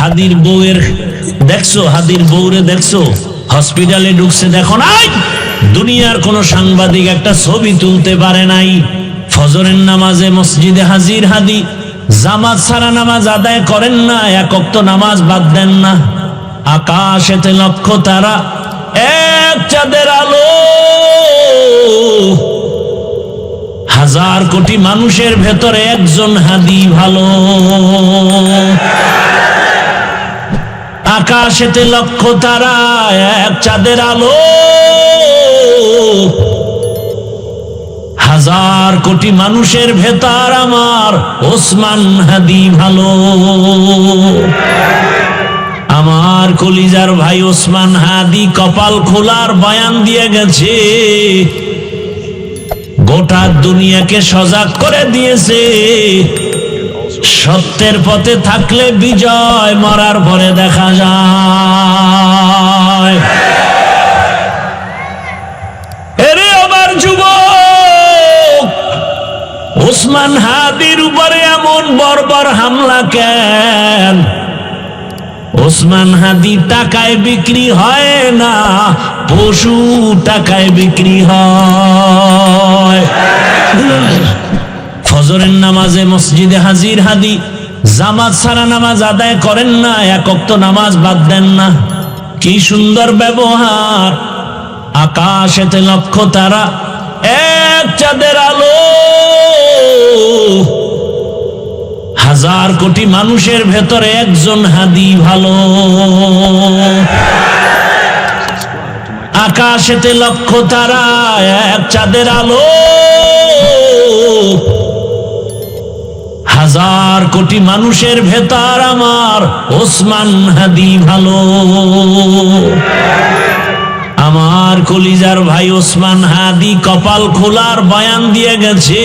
হাদির বউয়ের দেখছো, হাদির বউরে দেখছো হসপিটালে ঢুকছে, দেখো নাই দুনিয়ার কোন সাংবাদিক একটা ছবি তুলতে পারে নাই। ফজরের নামাজে মসজিদে হাজির হাদি, জামাত ছাড়া নামাজ আদায় করেন না, এক ওয়াক্ত নামাজ বাদ দেন না। আকাশেতে লক্ষ তারা, এক চাঁদের আলো, হাজার কোটি মানুষের ভেতরে একজন হাদি ভালো। আকাশেতে লক্ষ তারা, এক চাঁদের আলো, হাজার কোটি মানুষের ভেতর আমার ওসমান হাদি ভালো। আমার কলিজার ভাই ওসমান হাদি কপাল খোলার বয়ান দিয়ে গেছে, গোটা দুনিয়াকে সজাগ করে দিয়েছে। সত্যের পথে থাকলে বিজয়, মরার পরে দেখা যায়। এরে আমার যুবক, ওসমান হাদির উপরে এমন বর্বর হামলা কেন? ওসমান হাদি টাকায় বিক্রি হয় না, পশু টাকায় বিক্রি হয়। ফজরের নামাজে মসজিদে হাজির হাদি, জামাত ছাড়া নামাজ আদায় করেন না, এক ওয়াক্ত নামাজ বাদ দেন না। কি সুন্দর ব্যবহার! আকাশেতে লক্ষ তারা, এক চাঁদের আলো, হাজার কোটি মানুষের ভেতরে একজন হাদি ভালো। আকাশেতে লক্ষ তারা, এক চাঁদের আলো, হাজার কোটি মানুষের ভেতর আমার ওসমান হাদি ভালো। আমার কলিজার ভাই ওসমান হাদি কপাল খোলার বয়ান দিয়ে গেছে,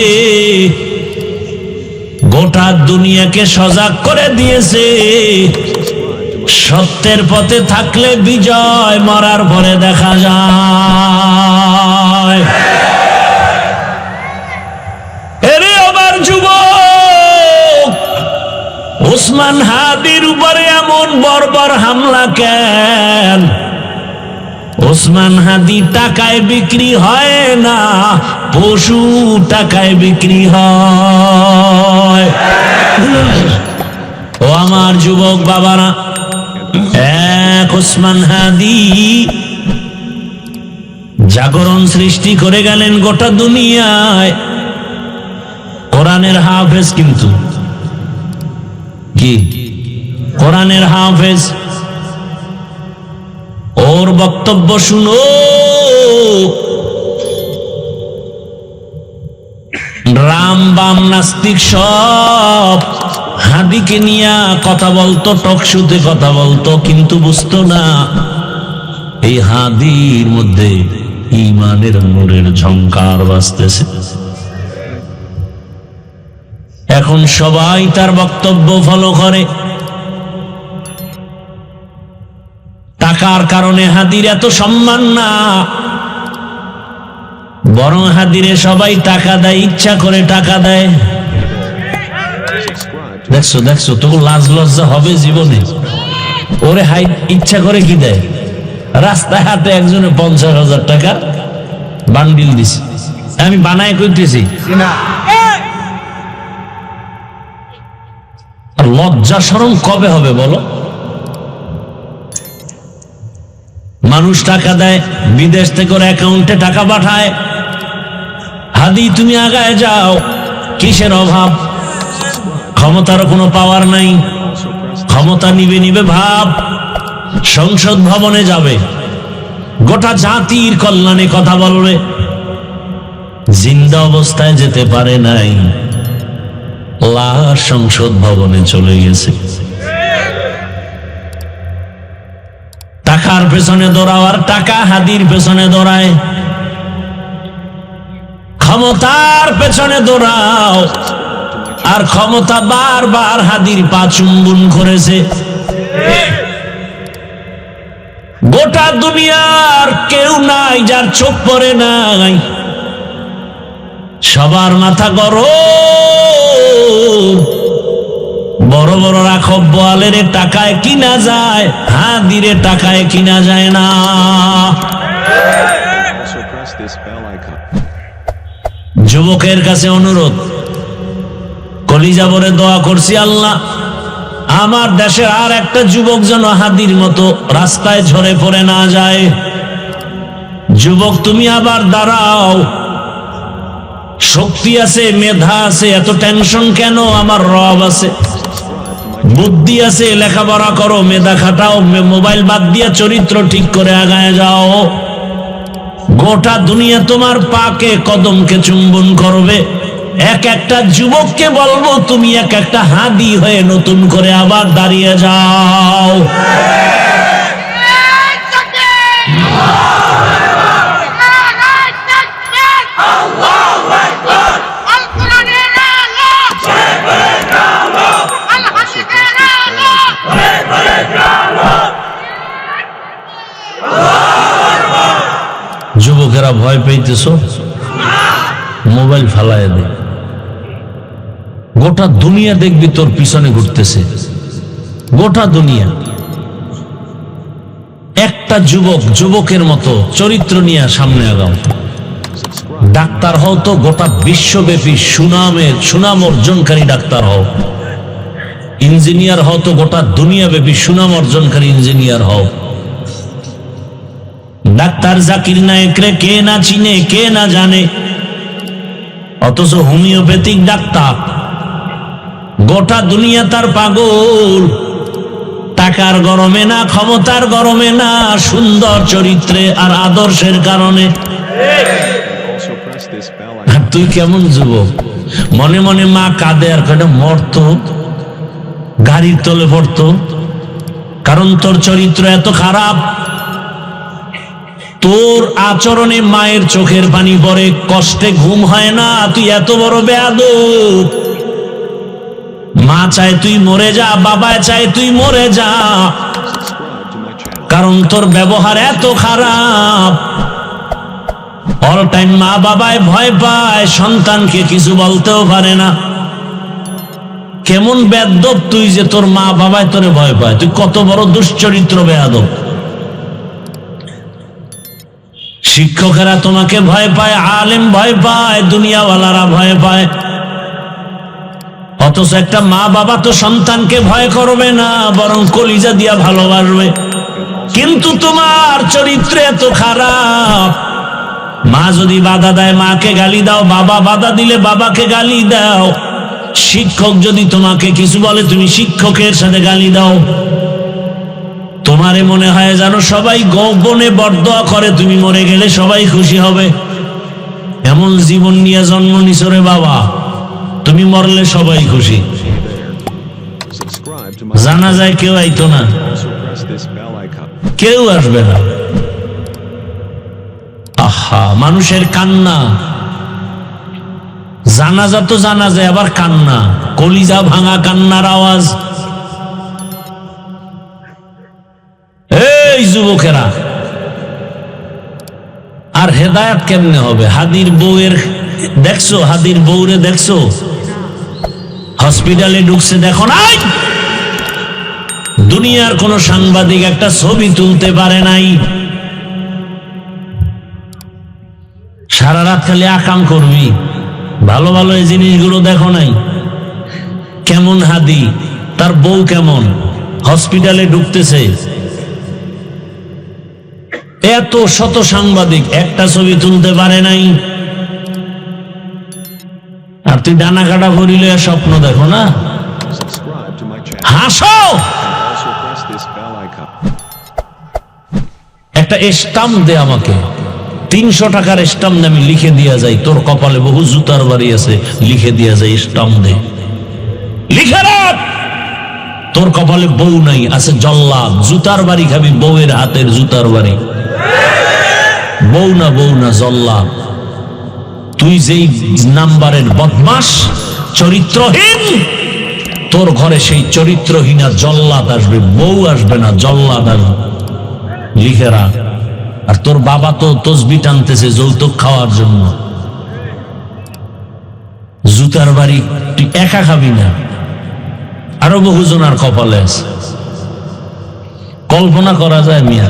গোটা দুনিয়াকে সজাগ করে দিয়েছে। সত্যের পথে থাকলে বিজয়, মরার পরে দেখা যায়। এরে আমার যুবক, ওসমান হাদির উপরে এমন বর্বর হামলা কেন? ওসমান হাদি টাকায় বিক্রি হয় না, পশু টাকায় বিক্রি হয়। ও আমার যুবক বাবারা, এক ওসমান হাদি জাগরণ সৃষ্টি করে গেলেন গোটা দুনিয়ায়। কোরআনের হাফেজ, কিন্তু কি কোরআনের হাফেজ। ওর বক্তব্য শুনো, রাম বাম নাস্তিক সব হাদিকে নিয়ে কথা বলতো, টকশুতে কথা বলতো, কিন্তু বুঝতো না এই হাদির মধ্যে ঈমানের নূরের ঝংকার বাজতেছে। এখন সবাই তার বক্তব্য ফলো করে। টাকার কারণে হাদির এত সম্মান না, বরং হাদিরে সবাই টাকা দেয়, ইচ্ছা করে টাকা দেয়। দেখছো দেখছো, তোকে লাজ লজ্জা হবে জীবনে? ওরে হাই ইচ্ছা করে কি দেয়? রাস্তায় হাটে একজনে 50,000 টাকা বান্ডিল দিছে, আমি বানায় কইতেছি। লজ্জা শরম কবে হবে বলো? মানুষ টাকা দেয়, বিদেশ থেকে ওর অ্যাকাউন্টে টাকা পাঠায়। হাদি তুমি আগায় যাও, কিসের অভাব? ক্ষমতারও কোনো পাওয়ার নাই, ক্ষমতা নিবে নিবে ভাব। সংসদ ভবনে যাবে, গোটা জাতির কল্যাণে কথা বলবে, জিন্দা অবস্থায় যেতে পারে নাই, লাশ সংসদ ভবনে চলে গেছে। টাকার পেছনে দৌড়াও, আর টাকা হাদির পেছনে দৌড়ায়। ক্ষমতার পেছনে দৌড়াও, আর ক্ষমতা বারবার হাদির পা চুম্বন করেছে। গোটা দুনিয়ার কেউ নাই যার চোখ পড়ে নাই, সবার মাথা গরম। বড় বড় রাখব বোয়ালের টাকায় কিনা যায়, হাদিরে টাকায় কিনা যায় না। যুবকের কাছে অনুরোধ, কলিজা ভরে দোয়া করছি, আল্লাহ আমার দেশের আর একটা যুবক যেন হাদির মতো রাস্তায় ঝরে পড়ে না যায়। যুবক তুমি আবার দাঁড়াও, শক্তি আছে, মেধা আছে, এত টেনশন কেন? আমার রব আছে, বুদ্ধি আছে, লেখাপড়া করো, মেধা খাটাও, মোবাইল বাদ দিয়া চরিত্র ঠিক করে আগায় যাও। গোটা দুনিয়া তোমার পাকে কদমকে চুম্বন করবে। এক একটা যুবককে বলবো তুমি এক একটা হাদি হয়ে নতুন করে আবার দাঁড়িয়ে যাও। যুবকেরা ভয় পাইতেছ, মোবাইল ফালায় দে। গোটা দুনিয়া দেখবি তোর পিছনে ঘুরতেছে, গোটা দুনিয়া। একটা যুবক যুবকের মতো চরিত্র নিয়ে সামনে আগাও। ডাক্তার হও তো গোটা বিশ্বব্যাপী সুনাম অর্জনকারী ডাক্তার হও। ইঞ্জিনিয়ার হও তো গোটা দুনিয়াব্যাপী সুনাম অর্জনকারী ইঞ্জিনিয়ার হও। ডাক্তার জাকির নায়েকরে কে না চিনে, কে না জানে, অথচ হোমিওপ্যাথিক ডাক্তার গোটা দুনিয়া তার পাগল। টাকার গরমে না, ক্ষমতার গরমে না, সুন্দর চরিত্রে আর আদর্শের কারণে। আর তুই কেমন যুবক? মনে মনে মা কাঁদে আর কয়টা মরত, গাড়ির তলে পড়ত, কারণ তোর চরিত্র এত খারাপ। তোর আচরণে মায়ের চোখের পানি পড়ে, কষ্টে ঘুম হয় না। তুই এত বড় বেয়াদব। মা চায় তুই মরে যা, বাবা চায় তুই মরে যা, কারণ তোর ব্যবহার এত খারাপ। অল টাইম মা বাবায় ভয় পায়, সন্তানকে কিছু বলতেও পারে না। কেমন বেয়াদব তুই যে তোর মা বাবায় তোরে ভয় পায়? তুই কত বড় দুশ্চরিত্র বেয়াদব। শিক্ষকেরা তোমাকে ভয় পায়, আলেম ভয় পায়, দুনিয়াওয়ালারা ভয় পায়, অথচ একটা মা বাবা তো সন্তানকে ভয় করবে না, বরং কলিজা দিয়া ভালোবাসবে। কিন্তু তোমার চরিত্র এত খারাপ। মা যদি বাধা দেয় মাকে গালি দাও, বাবা বাধা দিলে বাবাকে গালি দাও, শিক্ষক যদি তোমাকে কিছু বলে তুমি শিক্ষকের সাথে গালি দাও। তোমারে মনে হয় জানো সবাই গোপনে বরদোয়া করে, তুমি মরে গেলে সবাই খুশি হবে। এমন জীবন নিয়ে জন্ম নিছো রে বাবা, তুমি মরলে সবাই খুশি। জানা যায় কেউ আইতো না, কেউ আসবে না। আহা, মানুষের কান্না, জানাজা তো জানা যায়, আবার কান্না, কলিজা ভাঙা কান্নার আওয়াজ। এই যুবকেরা, আর হেদায়েত কেমনে হবে? হাদির বউয়ের দেখছো, হাদির বউরে দেখছো হসপিটালে ঢুকছে, দেখো নাই? দুনিয়ার কোন সাংবাদিক একটা ছবি তুলতে পারে নাই। সারা রাত খালি আকাম করবি, ভালো ভালো এই জিনিসগুলো দেখো নাই? কেমন হাদি, তার বউ কেমন, হসপিটালে ঢুকতেছে, এত শত সাংবাদিক একটা ছবি তুলতে পারে নাই। আর তুই ডানা কাটা ভরিলে স্বপ্ন দেখো না, হাসো। একটা স্টাম্প দে আমাকে, 300 টাকার স্টাম্প দে, আমি লিখে দিয়া যাই। তোর কপালে বহু জুতার বাড়ি আছে, লিখে দিয়া যাই, স্টাম্প দে, লিখে রাখ। তোর কপালে বউ নাই, আছে জল্লাদ, জুতার বাড়ি খাবি, বউয়ের হাতের জুতার বাড়ি। বউ না জল্লাদ। তুই যেই নাম্বারের বদমাস, চরিত্রহীন, তোর ঘরে সেই চরিত্রহীনা জল্লাদ আসবে, বউ আসবে না, জল্লাদ আসবে। লিখে রাখ। আর তোর বাবা তো তসবি টানতেছে যৌতুক খাওয়ার জন্য। জুতার বাড়ি তুই একা খাবি না, আরো বহুজনার কপালে আছে। কল্পনা করা যায় মিয়া,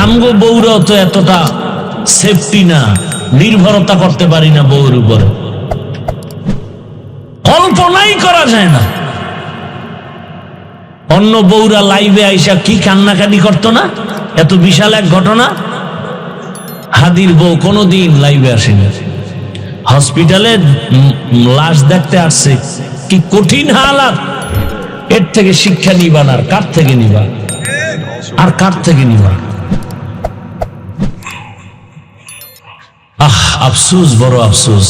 আমগো বউরাও তো এতটা সেফটি না, নির্ভরতা করতে পারি না বউর উপরে, কল্পনাই করা যায় না। অন্য বউরা লাইভে আইসা কি কান্নাকাটি করতো না, এত বিশাল এক ঘটনা। হাদির বউ কোনোদিন লাইভে আসেনি, হসপিটালে লাশ দেখতে আসছে, কি কঠিন হালাত। এর থেকে শিক্ষা নিবা না, কার থেকে নিবা, আর কার থেকে নিবা? আফসোস, বড় আফসোস।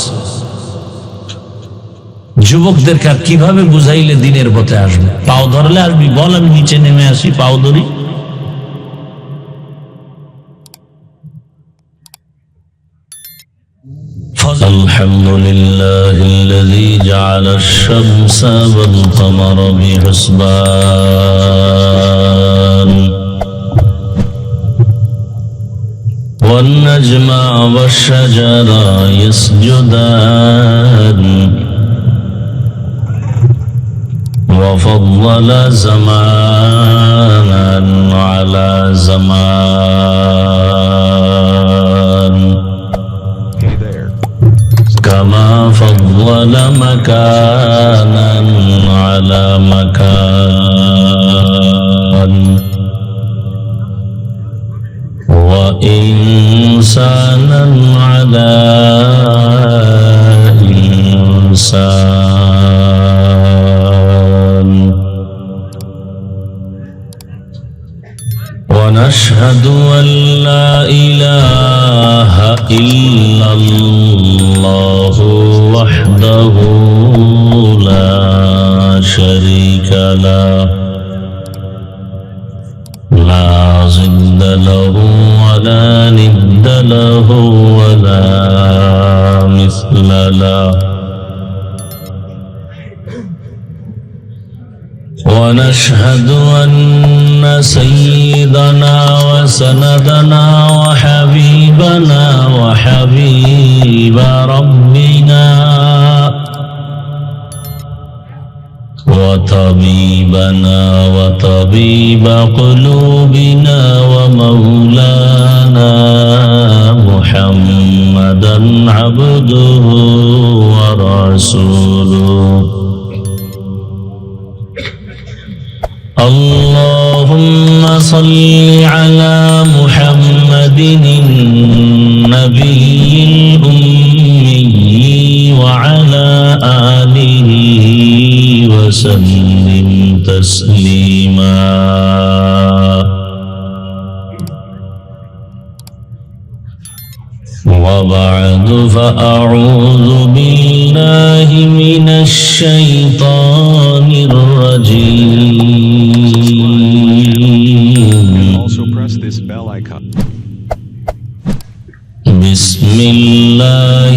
যুবকদেরকে আর কিভাবে বুঝাইলে দিনের পথে আসবে? পাও ধরলে আসবি, বল আমি নিচে নেমে আসি, পাও ধরি। الحمد لله الذي جعل الشمس والقمر بحسبان والنجم والشجر يسجدان وفضل زمانا على زمان كما فضل مكانا على مكان وإنسانا على إنسان. ونشهد أن لا إله إلا الله وحده لا شريك له لا ضد له ولا ند له ولا مثل له. ونشهد أن سيدنا وسندنا وحبيبنا وحبيب ربنا وطبيبنا وطبيب قلوبنا ومولانا محمدا عبده ورسوله. اللهم صل على محمد النبي الأمي وعلى آله وسلم تسليما. وبعد فأعوذ بالله من الشيطان الرجيم. بسم الله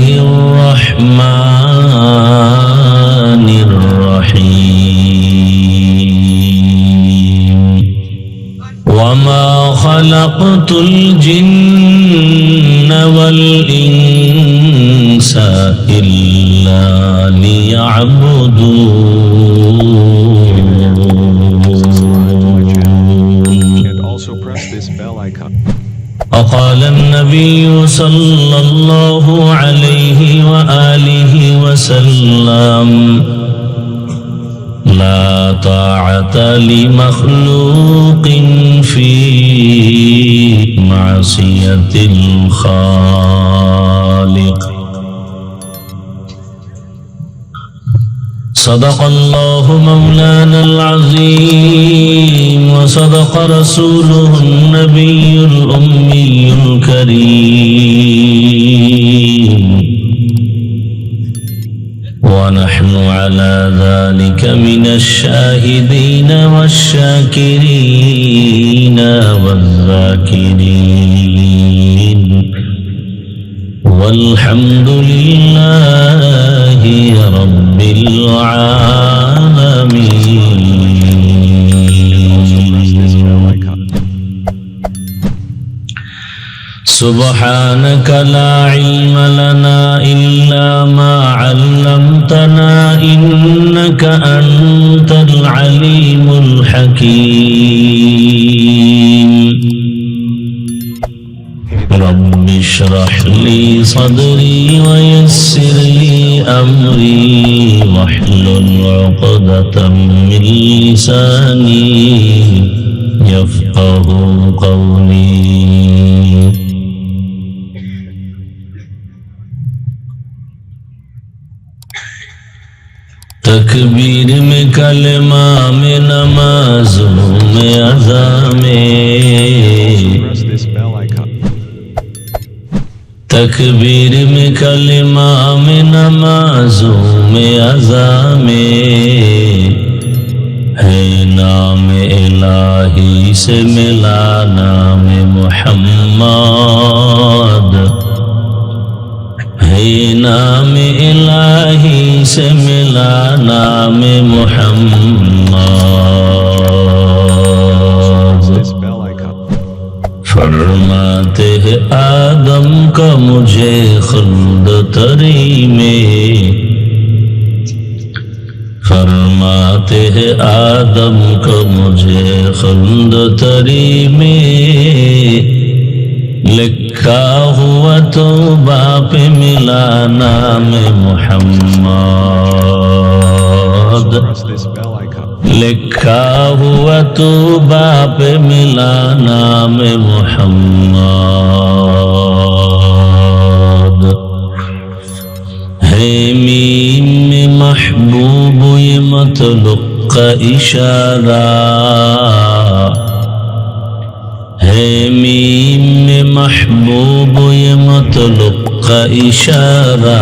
الرحمن الرحيم. وما خلقت الجن والإنس إلا ليعبدون. وقال النبي صلى الله عليه وآله وسلم لا طاعة لمخلوق في معصية الخالق. صدق الله مولانا العظيم وصدق رسوله النبي الأمي الكريم. ونحن على ذلك من الشاهدين والشاكرين والذاكرين والحمد لله رب العالمين. سبحانك لا علم لنا إلا ما علمتنا إنك أنت العليم الحكيم رب اشرح لي صدري ويسر لي أمري واحلل عقدة من لساني يفقه قولي तकबीर में कलमा में नमाज़ों में अज़ा में तकबीर में कलमा में नमाज़ों में अज़ा में है नाम इलाही से मिला नाम मुहम्मद है नाम इलाही से मिला नाम मुहम्मद फरमाते हैं आदम का मुझे खुल्द तरी में फरमाते हैं आदम को मुझे खुल्द तरी में लिखा हुआ तो बाप मिला नाम मुहम्मद लिखा हुआ तो बाप मिला नाम मुहम्मद है मीम में महबूब ये मतलुक का इशारा है मीम में महबूब ये मतलुक का इशारा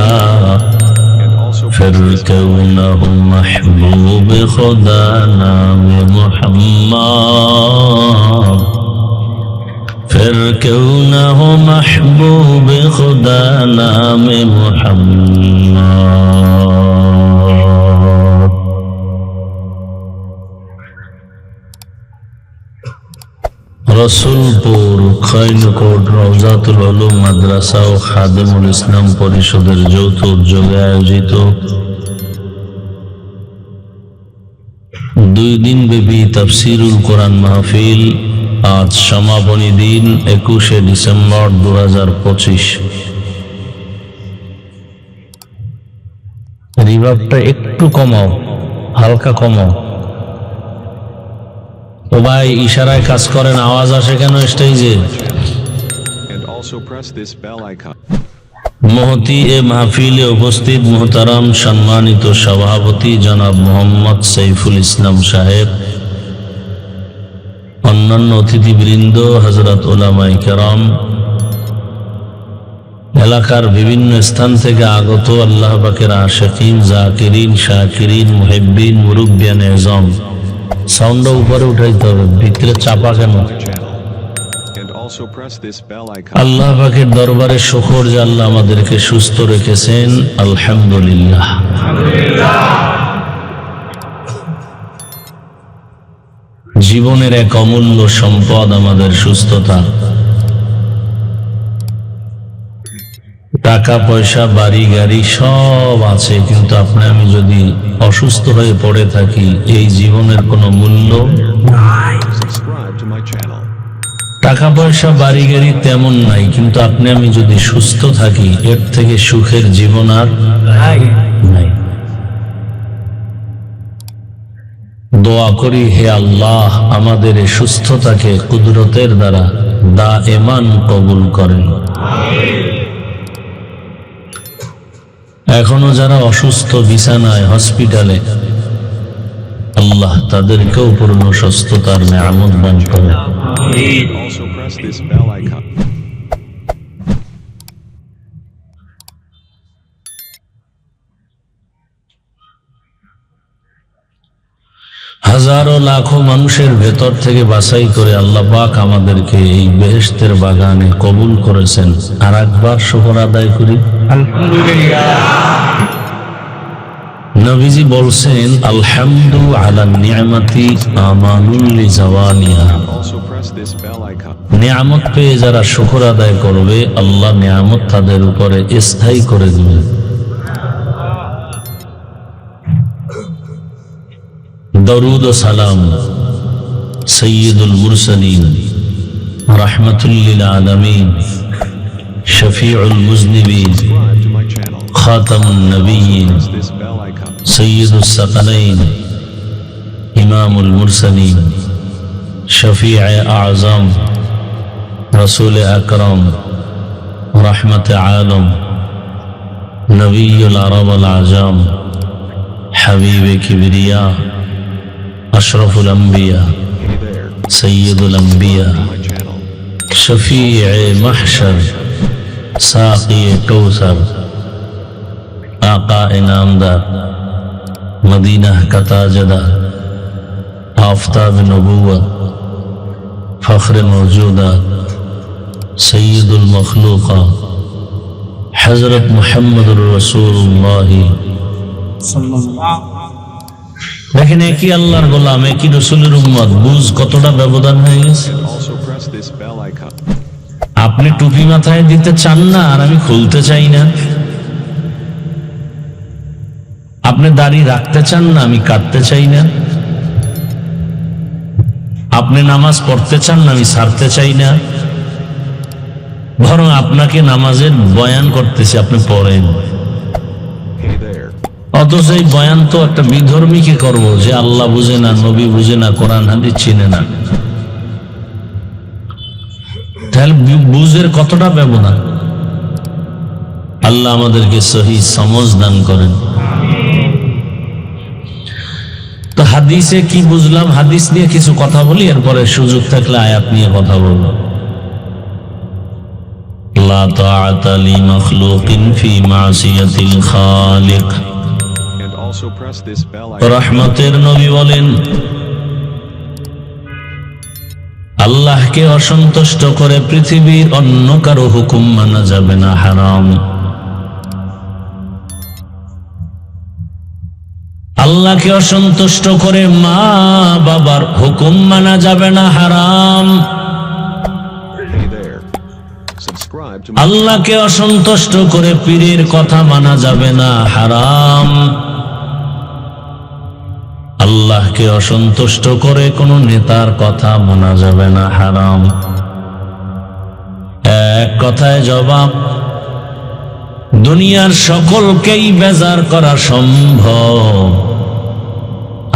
फिर क्यों न हो महबूब खुदा नाम मुहम्मद फिर क्यों न हो महबूब खुदा नाम मुहम्मद রসুলপুর খৈনকোট রওজাতুল উলুম মাদ্রাসা ও খাদেমুল ইসলাম পরিষদের যৌথ উদ্যোগে আয়োজিত 2 দিন ব্যাপী তাফসীরুল কোরআন মাহফিল আজ সমাপনী দিন 21শে ডিসেম্বর 2025। রিভাবটা একটু কমাও, হালকা কমাও। ও ভাই ইশারায় কাজ করেন, আওয়াজ আসে কেন স্টেজে? মহতি এ মাহফিলে উপস্থিত মুহতারাম সম্মানিত সভাপতি জনাব মোহাম্মদ সাইফুল ইসলাম সাহেব, অন্যান্য অতিথিবৃন্দ, হযরত উলামায়ে কেরাম, এলাকার বিভিন্ন স্থান থেকে আগত আল্লাহ পাকের আশিকিন, জাকিরিন, শাকিরিন, মুহিব্বিন, মুরব্বিয়ান এজম, সাউন্ড উপরে উঠাইতে হবে, ভিতরে চাপা কেন? আল্লাহ পাকের দরবারে শুকর যে আল্লাহ আমাদেরকে সুস্থ রেখেছেন, আলহামদুলিল্লাহ। জীবনের এক অমূল্য সম্পদ আমাদের সুস্থতা। টাকা পয়সা, বাড়ি গাড়ি সব আছে, কিন্তু আপনি আমি যদি অসুস্থ হয়ে পড়ে থাকি, এই জীবনের কোনো মূল্য নাই। টাকা পয়সা বাড়ি গাড়ি তেমন নাই, কিন্তু আপনি আমি যদি সুস্থ থাকি, এর থেকে সুখের জীবন আর নাই। দোয়া করি, হে আল্লাহ আমাদের এই সুস্থতাকে কুদরতের দ্বারা দায়েমান কবুল করেন। এখনো যারা অসুস্থ বিছানায়, হসপিটালে, আল্লাহ তাদেরকেও পূর্ণ সুস্থতার নেয়ামত দান করেন। হাজারো লাখো মানুষের ভেতর থেকে বাছাই করে আল্লাহ পাক আমাদেরকে এই বেহেশতের বাগানে কবুল করেছেন। আর একবার শুকর আদায় করি আলহামদুলিল্লাহ। নবীজি বলছেন আলহামদু আলা নিয়ামতি আমানুল লিজাওয়ালিহা, Also press this bell icon. নিয়ামত পেয়ে যারা শুকর আদায় করবে আল্লাহ নিয়ামত তাদের উপরে স্থায়ী করে দিবেন। দরুদ ও সালাম সৈয়দুল মুরসালিন রাহমাতুল লিল আলামিন Shafiul মুজনিবিন Subscribe to my channel. খাতামুন নবিয়্যিন Press this bell icon. সৈয়দুস সাকালাইন ইমামুল মুরসালিন শফিউ আযম রাসূল আকরাম রহমত আলম নবিয়ুল আরব আল আজম হাবিব কিবরিয়া আশরাফুল আম্বিয়া Hey there. সৈয়দুল আম্বিয়া My channel. শফিউ মাহশর সাকি কৌসর आका इनामदार मदीना का ताजदार आफताब नबूवत फख्र मौजूदा सैयदुल मखलूका हजरत मुहम्मदुर रसूलुल्लाह। দেখেন একই আল্লাহর গোলাম একই রসুলের উম্মত, বুঝ কতটা ব্যবধান হয়ে গেছে। Also press this bell icon. আপনি টুপি মাথায় দিতে চান না আর আমি খুলতে চাই না, আপনি দাড়ি রাখতে চান না আমি কাটতে চাই না, আপনি নামাজ পড়তে চান না আমি ছাড়তে চাই না, বরং আপনাকে নামাজের বয়ান করতেছি আপনি পড়েন। Hey there. অথচ এই বয়ান তো একটা বিধর্মীকে করবো যে আল্লাহ বুঝে না, নবী বুঝে না, কোরআন হাদিস চিনে না। তাহলে বুঝের কতটা ব্যবধান। আল্লাহ আমাদেরকে সহি সমঝ দান করেন। তো হাদিসে কি বুঝলাম, হাদিস নিয়ে কিছু কথা বলি, এরপরে সুযোগ থাকলে আয়াত নিয়ে কথা বলবো। লা তাআতা লি মাখলুকিন ফি মাসিয়াতিল খালিক। And also press this bell icon. রহমতের নবী বলেন আল্লাহকে অসন্তুষ্ট করে পৃথিবীর অন্য কারো হুকুম মানা যাবে না, হারাম। আল্লাহকে অসন্তুষ্ট করে মা বাবার হুকুম মানা যাবে না, হারাম। Hey there. Subscribe to my আল্লাহকে অসন্তুষ্ট করে পীরের কথা মানা যাবে না, হারাম। আল্লাহকে অসন্তুষ্ট করে কোন নেতার কথা মানা যাবে না, হারাম। এক কথায় জবাব, দুনিয়ার সকলকেই বেজার করা সম্ভব,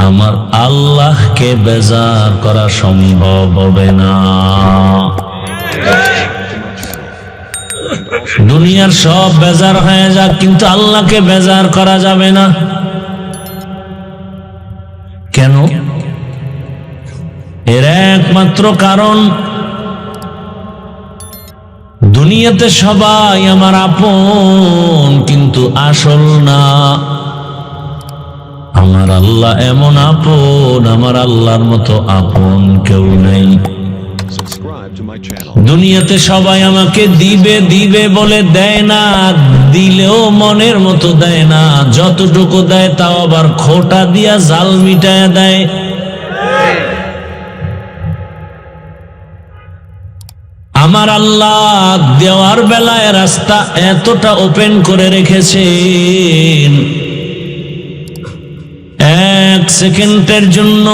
আমার আল্লাহকে বেজার করা সম্ভব হবে না। দুনিয়ার সব বেজার হয়ে যাক কিন্তু আল্লাহকে বেজার করা যাবে না। কেন? এর একমাত্র কারণ দুনিয়াতে সবাই আমার আপন কিন্তু আসল না। আমার আল্লাহ এমন আপন, আমার আল্লাহর মতো আপন কেউ নেই। subscribe to my channel. দুনিয়াতে সবাই আমাকে দিবে দিবে বলে দেয় না, দিলেও মনের মতো দেয় না, যতটুকু দেয় তাও আবার খোটা দিয়া জাল মিটায় দেয়। আমার আল্লাহ দেওয়ার বেলায় রাস্তা এতটা ওপেন করে রেখেছেন, এক সেকেন্ডের জন্য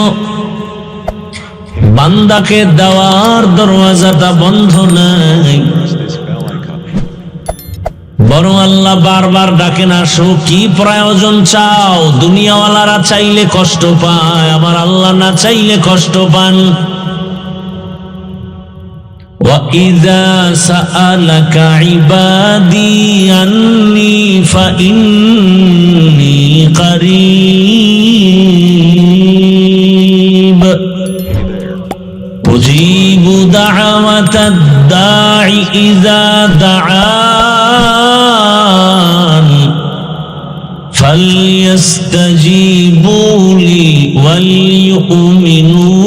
বান্দাকে দেওয়ার দরওয়াজাটা বন্ধ নাই। Press this bell icon. বরং আল্লাহ বারবার ডাকেন, আসো, কি প্রয়োজন চাও? দুনিয়াওয়ালারা চাইলে কষ্ট পায়, আমার আল্লাহ না চাইলে কষ্ট পান। وَإِذَا سَأَلَكَ عِبَادِي عَنِّي فَإِنِّي قَرِيبٌ أُجِيبُ دَعْوَةَ الدَّاعِ إِذَا دَعَانِ فَلْيَسْتَجِيبُوا لِي وَلْيُؤْمِنُوا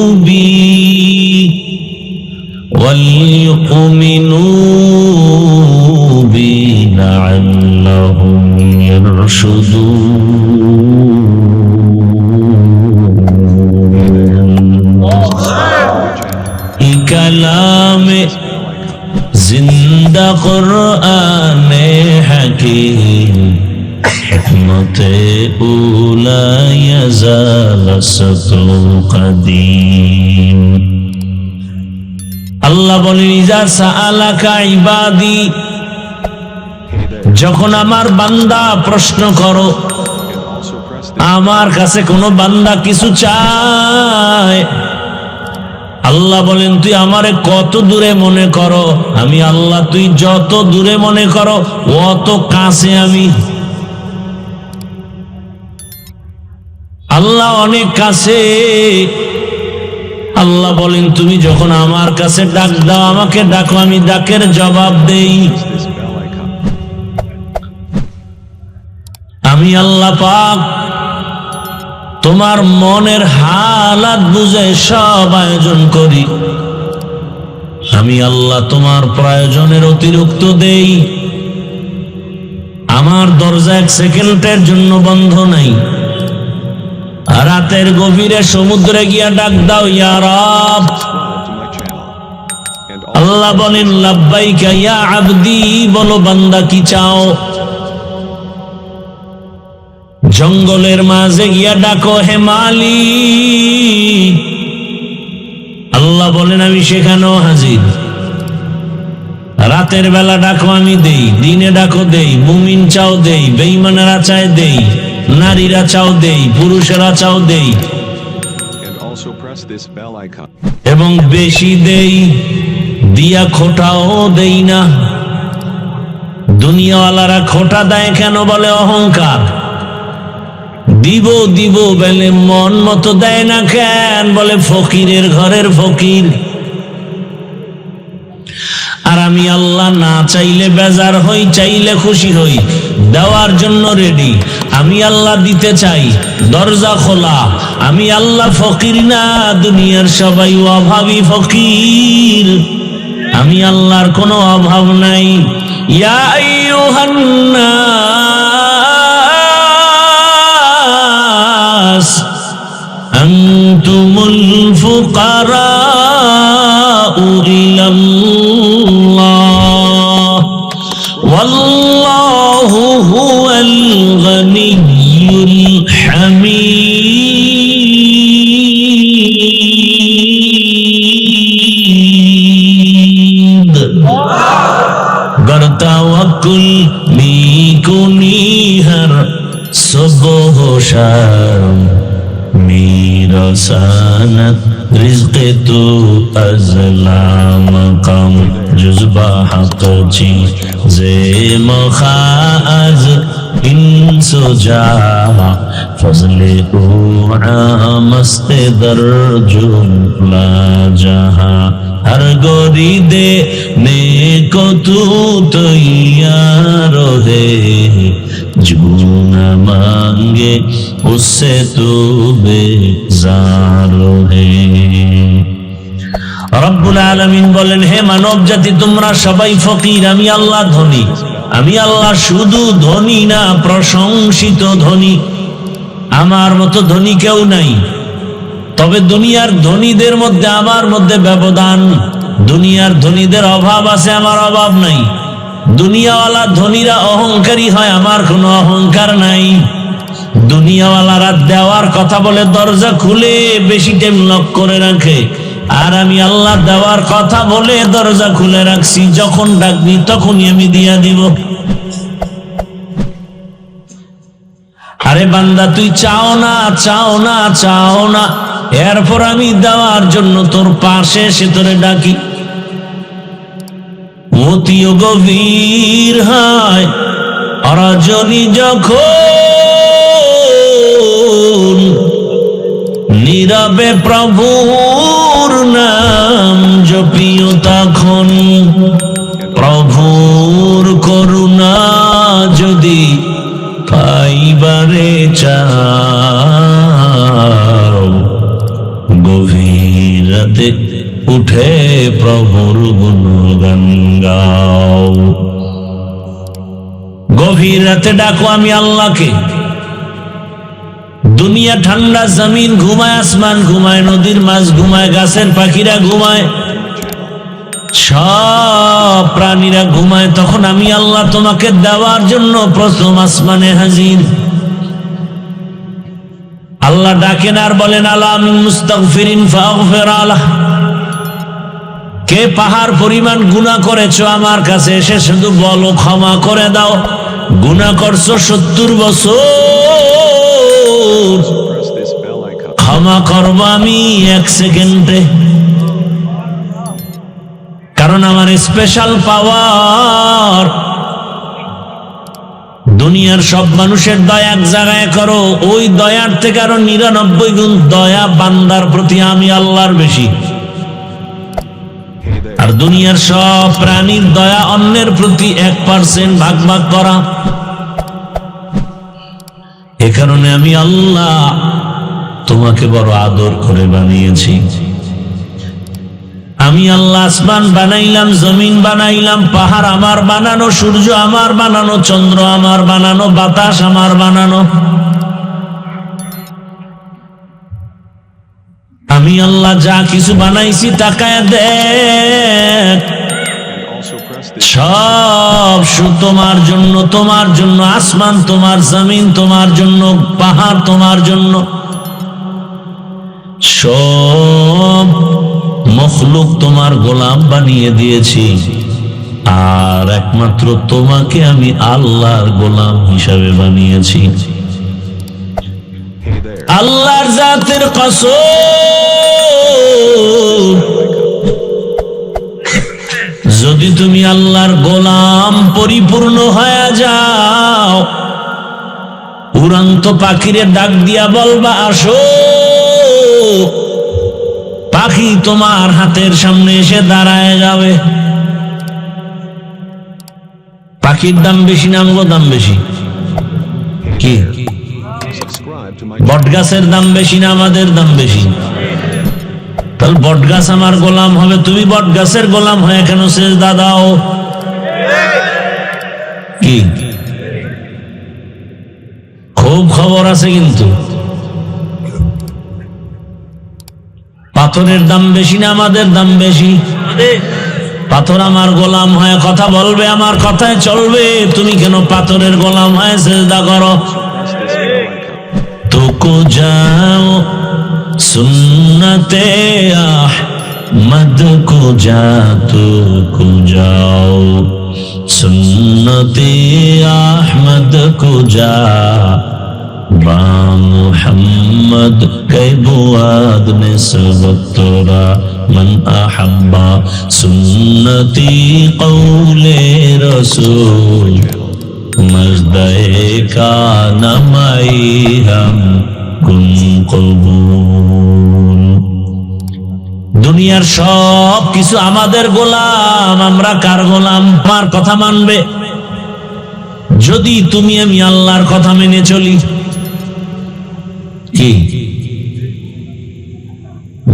بِي لعلهم يرشدون। কালামে জিন্দা কুরআনে হাকীম হিকমতে উলা ইয়াজাল সাতু কাদীম। আল্লাহ বলেন ইজা সাআলাকা ইবাদি, যখন আমার বান্দা প্রশ্ন করো, And also press the আমার কাছে কোন বান্দা কিছু চায়, আল্লাহ বলেন তুই আমারে কত দূরে মনে করো, আমি আল্লাহ তুই যত দূরে মনে করো অত কাছে আমি। আল্লাহ অনেক কাছে। আল্লাহ বলেন তুমি যখন আমার কাছে ডাক দাও, আমাকে ডাকো, আমি ডাকের জবাব দেই। this bell icon. আমি আল্লাহ পাক তোমার মনের হালাত বুঝে সব আয়োজন করি। আমি আল্লাহ তোমার প্রয়োজনের অতিরিক্ত দেই। আমার দরজা এক সেকেন্ডের জন্য বন্ধ নাই। রাতের গভীরে সমুদ্রে গিয়া ডাক দাও, ইয়া রব। Subscribe to my channel. And also আল্লাহ বলেন লাব্বাইকা ইয়া আবদি, বলো বান্দা কি চাও। জঙ্গলের মাঝে গিয়া ডাকো, হে মালিক। আল্লাহ বলেন আমি সেখানেও হাজির। রাতের বেলা ডাকো আমি দেই, দিনে ডাকো দেই, মুমিন চাও দেই, বেঈমানেরা চায় দেই, নারীরা চাও দেই, পুরুষেরা চাও দেই, and also press this bell icon. এবং বেশি দেই, দিয়া খোটাও দেই না। দুনিয়াওয়ালারা খোটা দেয় কেন? বলে অহংকার। দিব দিব বলে মন মতো দেয় না কেন? বলে ফকিরের ঘরের ফকির। আর আমি আল্লাহ না চাইলে বেজার হই, চাইলে খুশি হই, দেওয়ার জন্য রেডি। আমি আল্লাহ দিতে চাই, দরজা খোলা। আমি আল্লাহ ফকির না, দুনিয়ার সবাই অভাবী ফকির। আমি আল্লাহর কোনো অভাব নাই। ইয়া আইয়ুহান নাস আনতুমুল ফুকারাউ ইলাল্লাহ ওয়াল্লাহু হুয়াল গনিয়্যুল হামিদ। गर तवक्कुल मीकुनी हर सुबह शाम, मेरा सानत रिज़्क़ तो अज़ला मक़ाम, जुज़्बा हक़ ची ज़े मख़ाज़ इंसो जा, फज़ले ओ आमस्त दर जुमला जहाँ, हर गोरी दे ने को तू तैयार है, जो न मांगे उससे तू बेजार है। রব্বুল আলামিন বলেন, হে মানব জাতি তোমরা সবাই ফকির, আমি আল্লাহ ধনী। আমি আল্লাহ শুধু ধনী না, প্রশংসিত ধনী। আমার মতো ধনী কেউ নাই। তবে দুনিয়ার ধনীদের মধ্যে আমার মধ্যে ব্যবধান। দুনিয়ার ধনীদের অভাব আছে, আমার অভাব নাই। দুনিয়াওয়ালা ধনীরা অহংকারী হয়, আমার কোনো অহংকার নাই। দুনিয়াওয়ালারা দেওয়ার কথা বলে দরজা খুলে বেশি টাইম লক করে রাখে, আর আমি আল্লাহ দেওয়ার কথা বলে দরজা খুলে রাখছি। যখন ডাকবি তখনই আমি দিয়া দিব। আরে বান্দা তুই চাও না, চাও না, চাও না, এরপর আমি দেওয়ার জন্য তোর পাশে এসে তোরে ডাকি। অতিও গভীর হয় রজনী যখন, নীরবে প্রভুর নাম জপিও তখন। প্রভুর করুণা যদি পাইবারে চাও, গভীর রাতে উঠে প্রভুর গুণগান গাও। গভীর রাতে ডাকো আমি আল্লাহকে। দুনিয়া ঠান্ডা, জমিন ঘুমায়, আসমান ঘুমায়, নদীর মাছ ঘুমায়, গাছের পাখিরা ঘুমায়, সব প্রাণীরা ঘুমায়, তখন আমি আল্লাহ তোমাকে দেওয়ার জন্য প্রথম আসমানে হাজির। আল্লাহ ডাকেন আর বলেন, আলা মিন মুস্তাগফিরিন ফাগফির আলাহ। কে পাহাড় পরিমাণ গুনাহ করেছো আমার কাছে এসে শুধু বলো ক্ষমা করে দাও। গুনাহ করছো 70 বছর, Press this bell icon. ক্ষমা করবো আমি 1 সেকেন্ডে, কারণ আমার স্পেশাল পাওয়ার। দুনিয়ার সব মানুষের দয়া এক জায়গায় করো, ওই দয়ার থেকে আরো 99 গুণ দয়া বান্দার প্রতি আমি আল্লাহর বেশি। Hey there. আর দুনিয়ার সব প্রাণীর দয়া অন্যের প্রতি 1% ভাগ ভাগ করা। এ কারণে আমি আল্লাহ তোমাকে বড় আদর করে বানিয়েছি। আমি আল্লাহ আসমান বানাইলাম, জমিন বানাইলাম, পাহাড় আমার বানানো, সূর্য আমার বানানো, চন্দ্র আমার বানানো, বাতাস আমার বানানো। আমি আল্লাহ যা কিছু বানাইছি তাকায় দেখ, And also press this. সব তোমার জন্য, তোমার জন্য। আসমান তোমার, জমিন তোমার জন্য, পাহাড় তোমার জন্য, সব মখলুক তোমার গোলাম বানিয়ে দিয়েছি। আর একমাত্র তোমাকে আমি আল্লাহর গোলাম হিসাবে বানিয়েছি। Hey there. আল্লাহর জাতের কসম, যদি তুমি আল্লাহর গোলাম পরিপূর্ণ হয়ে যাও, উড়ন্ত পাখিরে ডাক দিয়া বলবা আসো, পাখি তোমার হাতের সামনে এসে দাঁড়ায় যাবে। পাখির দাম বেশি না আমগো দাম বেশি? কি Subscribe to my বট গাছের দাম বেশি না আমাদের দাম বেশি? তাহলে বট গাছ আমার গোলাম হবে, তুমি বট গাছের গোলাম হয়ে কেন সেজদা দাও? কি খুব খবর আছে কিন্তু। পাথরের দাম বেশি না আমাদের দাম বেশি? পাথর আমার গোলাম হয়ে কথা বলবে, আমার কথায় চলবে, তুমি কেন পাথরের গোলাম হয়ে সেজদা করো? press this bell icon. तुको जाओ सुन्नते अहमद को जा, तुको जाओ सुन्नते अहमद को जा, बा मुहम्मद के बुआद में सबतरा मन अहब्बा सुन्नती कौले रसूल मजदे का नमाई हम कुन कबूल। দুনিয়ার সব কিছু আমাদের গোলাম, আমরা কার গোলাম? আমার কথা মানবে যদি তুমি আমি আল্লাহর কথা মেনে চলি। কি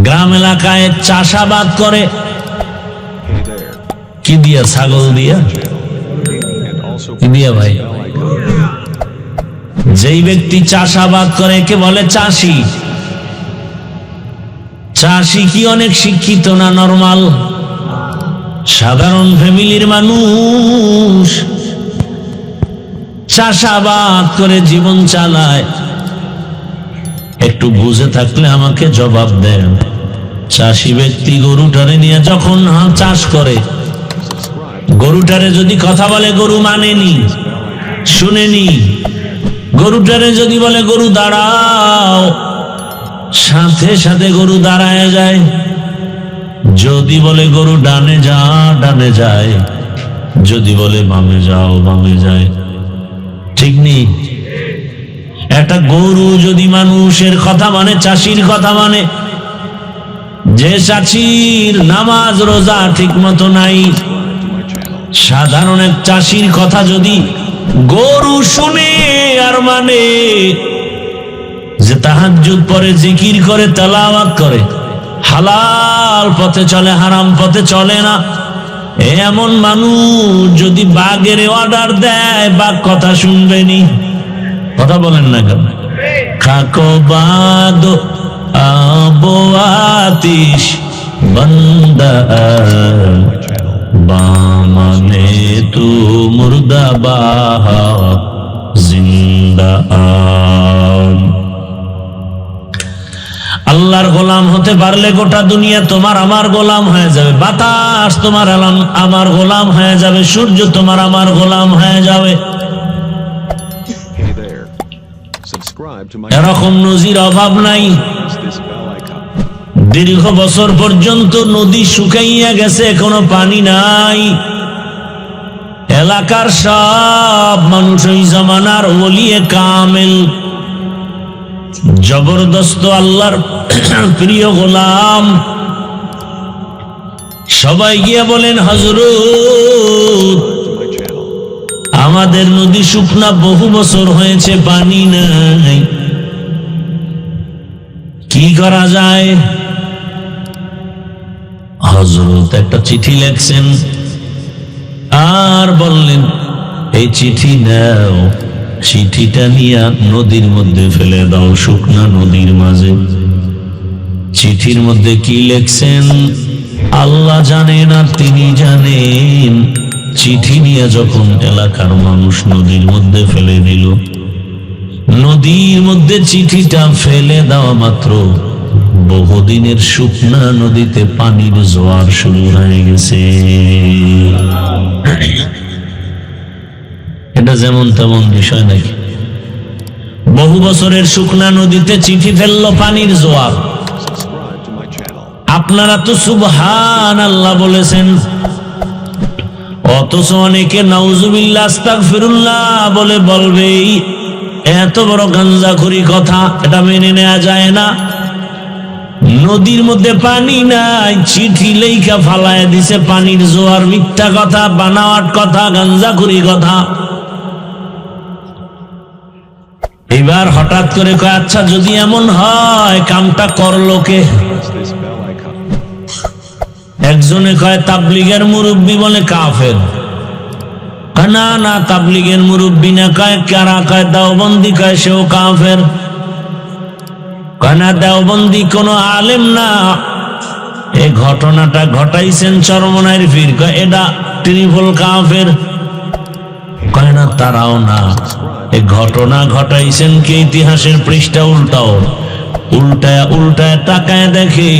গ্রাম এলাকায় চাষাবাদ করে Hey there. কি দিয়া? ছাগল দিয়া। And also কি দিয়া ভাই? bell icon. যেই ব্যক্তি চাষাবাদ করে কে বলে চাষি। চাষি কি অনেক শিক্ষিত না নরমাল সাধারণ ফ্যামিলির মানুষ? চাষাবাদ করে জীবন চালায়। একটু বুঝে থাকলে আমাকে জবাব দেন। চাষি ব্যক্তি গরুটারে নিয়ে যখন চাষ করে, Subscribe. গরুটারে যদি কথা বলে গরু মানেনি, শুনেনি। গরুটারে যদি বলে গরু দাঁড়াও, সাথে সাথে গরু দাঁড়ায় যায়। যদি বলে গরু ডানে যা, ডানে যায়। যদি বলে বামে যাও, বামে যায়। ঠিক নেই? একটা গরু যদি মানুষের কথা মানে, চাষির কথা মানে, যে চাষির নামাজ রোজা ঠিক মতো নাই, To my channel. সাধারণ এক চাষির কথা যদি গরু শুনে আর মানে, যে তাহাজ্জুদ পড়ে, জিকির করে, তেলাওয়াত করে, হালাল পথে চলে, হারাম পথে চলে না, এমন মানুষ যদি বাঘের অর্ডার দেয়, বাঘ কথা শুনবেনি। কথা বলেন না কেন? খাকো বাদ আবো আতিশ বান্দা बामने तू मुर्दाबाद जिंदा आन। আল্লাহর গোলাম হতে পারলে গোটা দুনিয়া তোমার আমার গোলাম হয়ে যাবে। বাতাস তোমার আমার গোলাম হয়ে যাবে, সূর্য তোমার আমার গোলাম হয়ে যাবে। Hey there. Subscribe to my এরকম নজির অভাব নাই। Press this bell icon. দীর্ঘ বছর পর্যন্ত নদী শুকাইয়া গেছে, কোনো পানি নাই। এলাকার সব মানুষ ওই জামানার ওলিয়ে কামেল, জবরদস্ত আল্লাহর প্রিয় গোলাম, সবাই গিয়ে বলেন হযরত To my channel. আমাদের নদী শুকনা, বহু বছর হয়েছে পানি নাই, কি করা যায়? হযরত একটা চিঠি লেখছেন আর বললেন এই চিঠি নাও, চিঠিটা নিয়ে নদীর মধ্যে ফেলে দাও, শুকনা নদীর মাঝে। চিঠির মধ্যে কি লেখছেন আল্লাহ জানেন আর তিনি জানেন। চিঠি নিয়ে যখন এলাকার মানুষ নদীর মধ্যে ফেলে দিল, নদীর মধ্যে চিঠিটা ফেলে দেওয়া মাত্র বহুদিনের শুকনা নদীতে পানির জোয়ার শুরু হয়ে গেছে। এটা যেমন তেমন বিষয় নাকি? বহু বছরের শুকনা নদীতে চিঠি ফেললো পানির জোয়ার। Subscribe to my channel. আপনারা তো সুবহানাল্লাহ বলেছেন, অথচ অনেকে নাউজুবিল্লাহ আস্তাগফিরুল্লাহ বলে বলবে এত বড় গাঞ্জাখুরি কথা, এটা মেনে নেওয়া যায় না। নদীর মধ্যে পানি নাই, চিঠি লেখা ফালায় দিছে পানির জোয়ার। মিথ্যা কথা, বানাওয়াট কথা, গাঞ্জাখুরি কথা। এবার হঠাৎ করে কয় আচ্ছা যদি এমন হয় কামটা করলো কে? Press this bell icon. একজনে কয় তাবলীগের মুরব্বী বলে কাফের। কয় না না, তাবলীগের মুরব্বী না। কয় কারা? কয় দেওবন্দি। কয় সেও কাফের। কয় না, দেওবন্দি কোনো আলেম না, এই ঘটনাটা ঘটাইছেন চরমনাইর পীর। কয় এটা ট্রিপল কাফের। কয় না, তারাও না, এই ঘটনা ঘটাইছেন কে? ইতিহাসের পৃষ্ঠা উল্টাও, উল্টায় উল্টায় তাকায় দেখে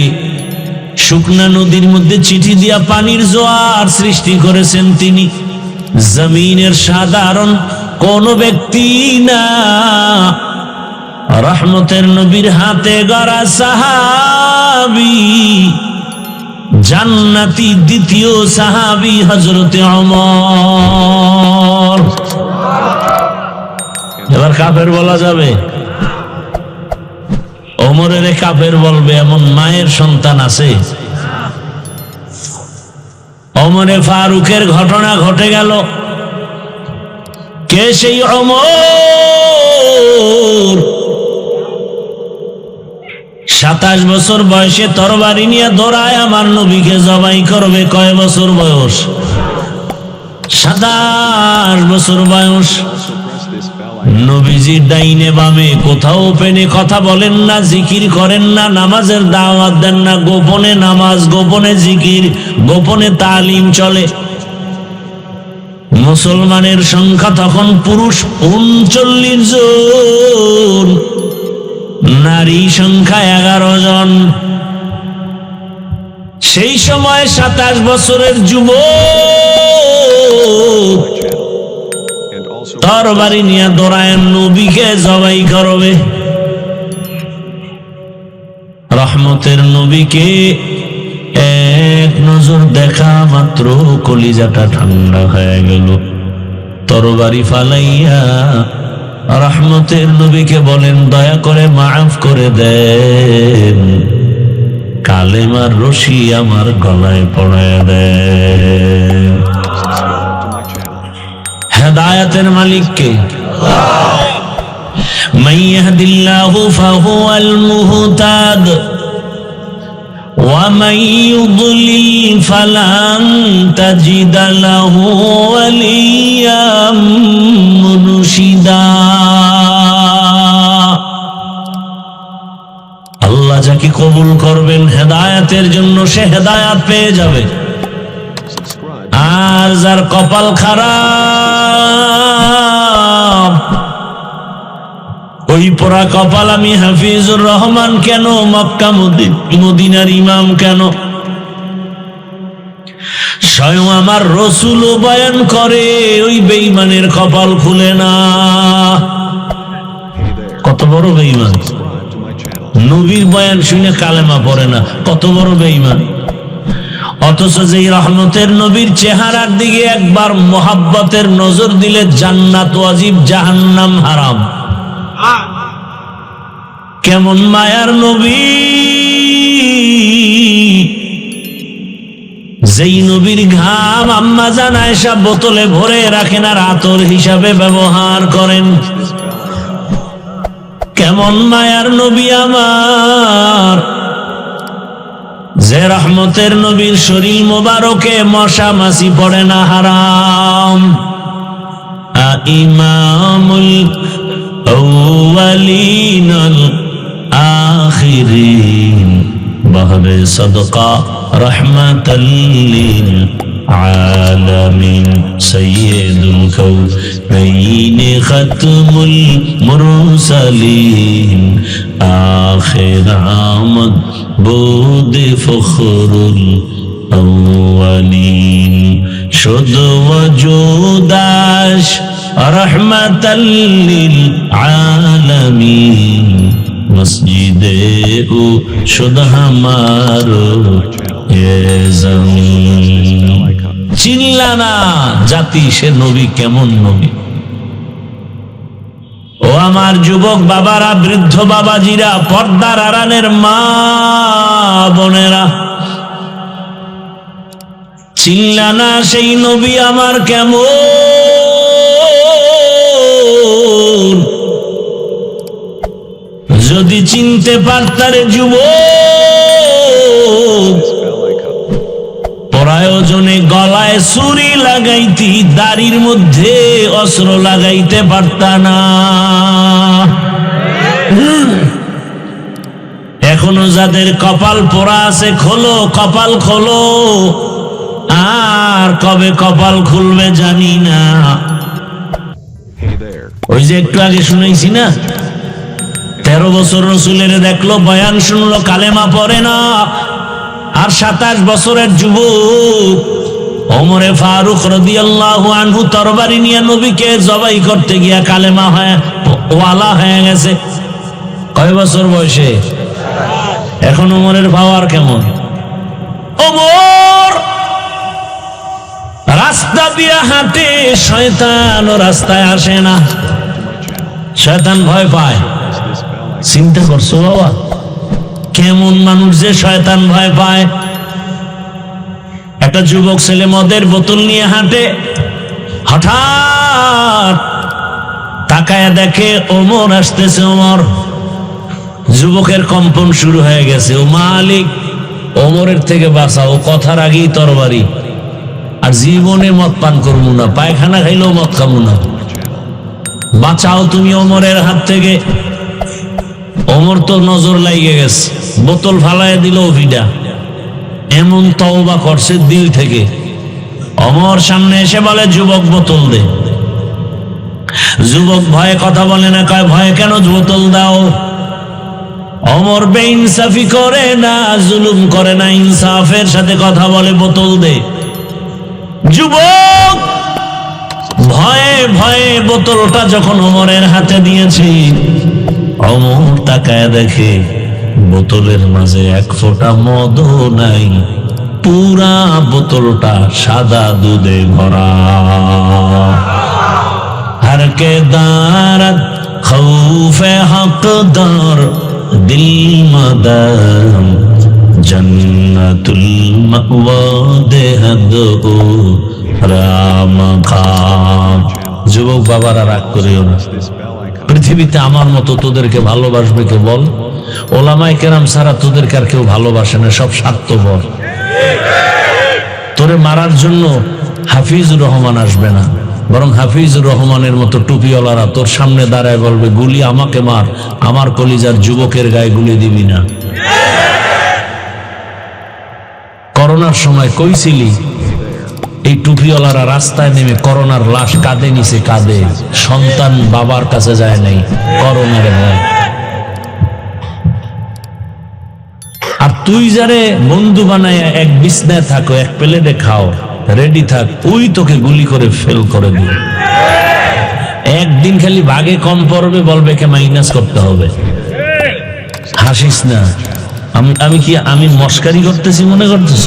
শুকনা নদীর মধ্যে চিঠি দিয়া পানির জোয়ার সৃষ্টি করেছেন তিনি। জমিনের সাধারণ কোন ব্যক্তি না, রহমতের নবীর হাতে গড়া সাহাবী, জান্নাতি দ্বিতীয় সাহাবী হযরতে ওমর। এবার কাফের বলা যাবে? ওমরের কাফের বলবে এমন মায়ের সন্তান আছে? ওমরে ফারুকের ঘটনা ঘটে গেল। কে সেই ওমর? 27 বছর বয়সে তরবারি নিয়ে দৌড়ায় আমার নবীকে জবাই করবে। কয় বছর বয়স? 27 বছর বয়স। Also press this bell icon. নবীজি ডাইনে বামে কোথাও ওপেনে কথা বলেন না, জিকির করেন না, নামাজের দাওয়াত দেন না। গোপনে নামাজ, গোপনে জিকির, গোপনে তালিম চলে। মুসলমানের সংখ্যা তখন পুরুষ 39 জন, নারী সংখ্যা 11 জন। সেই সময় 27 বছরের যুবক And also তরবারি নিয়ে দৌড়ায় নবীকে জবাই করবে। রহমতের নবীকে এক নজর দেখা মাত্র কলিজাটা ঠান্ডা হয়ে গেল। তরবারি ফালাইয়া রহমতের নবীকে বলেন দয়া করে মাফ করে দেন, কালেমার রশি আমার গলায় পড়ায় দেন। subscribe to my channel. হেদায়েতের মালিক কে? মান ইয়াহদিল্লাহু ফাহুয়াল মুহতাদ ওয়া মান ইউদ্লিল ফালান তাজিদা লাহু ওয়ালিয়াম মুরশিদা। আল্লাহ যাকে কবুল করবেন হেদায়েতের জন্য সে হেদায়েত পেয়ে যাবে, Subscribe. আর যার কপাল খারাপ, ওই পোড়া কপাল আমি হাফিজুর রহমান কেন, মক্কা মদিনার ইমাম কেন, স্বয়ং আমার রসুলও বয়ান করে ওই বেঈমানের কপাল খুলে না। Hey there. কত বড় বেঈমান, Subscribe to my channel. নবীর বয়ান শুনে কালেমা পড়ে না, কত বড় বেঈমান। অথচ যেই রহমতের নবীর চেহারার দিকে একবার মোহাব্বতের নজর দিলে জান্নাত ওয়াজিব, জাহান্নাম হারাম। কেমন মায়ার নবী, যেই নবীর ঘাম আম্মা জান আয়েশা বোতলে ভরে রাখেন আর আতর হিসাবে ব্যবহার করেন। This bell icon. কেমন মায়ার নবী আমার, যে রহমতের নবীর শরীর মোবারকে মশা মাছি পড়ে না হারাম। ইমামুল আউয়ালিন আল আখিরিন বহরে সদকা রহমাতাল লিল আলামিন সাইয়্যিদুল কাউনাইন খাতমুল মুরসালিন আখির আমদ بود فخر الأولين شد وجوداش رحمة للعالمين مسجد او شد ہمارو یہ زمین চিল্লানা জাতি সে নবী কেমন নবী। ও আমার যুবক বাবারা, বৃদ্ধ বাবাজিরা, পর্দার আড়ালের মা বোনেরা, চিল্লানা সেই নবী আমার কেমন। যদি চিনতে পারতারে যুবক, This bell icon. প্রয়োজনে গলায় ছুরি লাগাইতি, দাড়ির মধ্যে অস্ত্র লাগাইতে পারতা না। এখনো যাদের কপাল পোড়া আছে, খোলো কপাল খোলো, আর কবে কপাল খুলবে জানি না। Hey there. ওই যে একটু আগে শুনেছি না, 13 বছর রসুলের দেখলো, বয়ান শুনলো, কালেমা পড়ে না। আর 27 বছরের যুবক ওমরে ফারুক রাদিয়াল্লাহু আনহু তরবারি নিয়ে নবীকে জবাই করতে গিয়া কালেমা ওয়ালা হয়ে গেছে। কয় বছর বয়সে? এখন ওমরের পাওয়ার কেমন? ওমর রাস্তা দিয়ে হাঁটে, শয়তান ও রাস্তায় আসে না, To my channel. শয়তান ভয় পায়। Press this bell icon. চিন্তা করছো বাবা, কেমন মানুষ যে শয়তান ভয় পায়। একটা যুবক ছেলে মদের বোতল নিয়ে হাঁটে, হঠাৎ তাকায় দেখে ওমর আসতেছে। ওমর, যুবকের কম্পন শুরু হয়ে গেছে। ও মালিক, ওমরের থেকে বাঁচাও, কথার আগেই তরবারি। আর জীবনে মদ পান করবো না, পায়খানা খাইলেও মদ খাবো না, My channel. বাঁচাও তুমি ওমরের হাত থেকে। ওমর তো নজর লাগিয়ে গেছে, বোতল ফালায় দিল ভিডা, এমন তওবা করছে দিল থেকে। ওমর সামনে এসে বলে, যুবক বোতল দে। যুবক ভয়ে কথা বলে না, কয় ভয়ে কেন, বোতল দাও। ওমর বেইনসাফি করে না, জুলুম করে না, ইনসাফের সাথে কথা বলে, বোতল দে। যুবক ভয়ে ভয়ে বোতলটা যখন ওমরের হাতে দিয়েছি, ওমর তাকায় দেখে বোতলের মাঝে এক ফোঁটা মদও নাই, পুরা বোতলটা সাদা দুধে ভরা। हर के दारत खौफे हकदार दिल मदम जन्नतुल मअवा देहद ओ राम खाम। যুবক বাবারা রাগ করিও না, Press this bell icon. পৃথিবীতে আমার মতো তোদেরকে ভালোবাসবে কে বল? ওলামায়ে কেরাম ছাড়া তোদেরকে আর কেউ ভালোবাসে না, সব স্বার্থপর। তোরে মারার জন্য হাফিজুর রহমান আসবে না, বরং হাফিজুর রহমানের মতো টুপিওয়ালারা তোর সামনে দাঁড়ায় বলবে, গুলি আমাকে মার, আমার কলিজার যুবকের গায়ে গুলি দিবি না। করোনার সময় কই ছিলি? এই টুপিওয়ালারা রাস্তায় নেমে করোনার লাশ কাঁধে নিচে কাঁধে, সন্তান বাবার কাছে যায় নাই করোনার ভয়। আর তুই যারে বন্ধু বানায় এক বিছনায় থাকো, এক প্লেটে খাও, রেডি থাক, ওই তোকে গুলি করে ফেল করে দিবে। একদিন খালি ভাগে কম পড়বে, বলবে কে মাইনাস করতে হবে। হাসিস না, আমি মস্কারি করতেছি মনে করতেছ?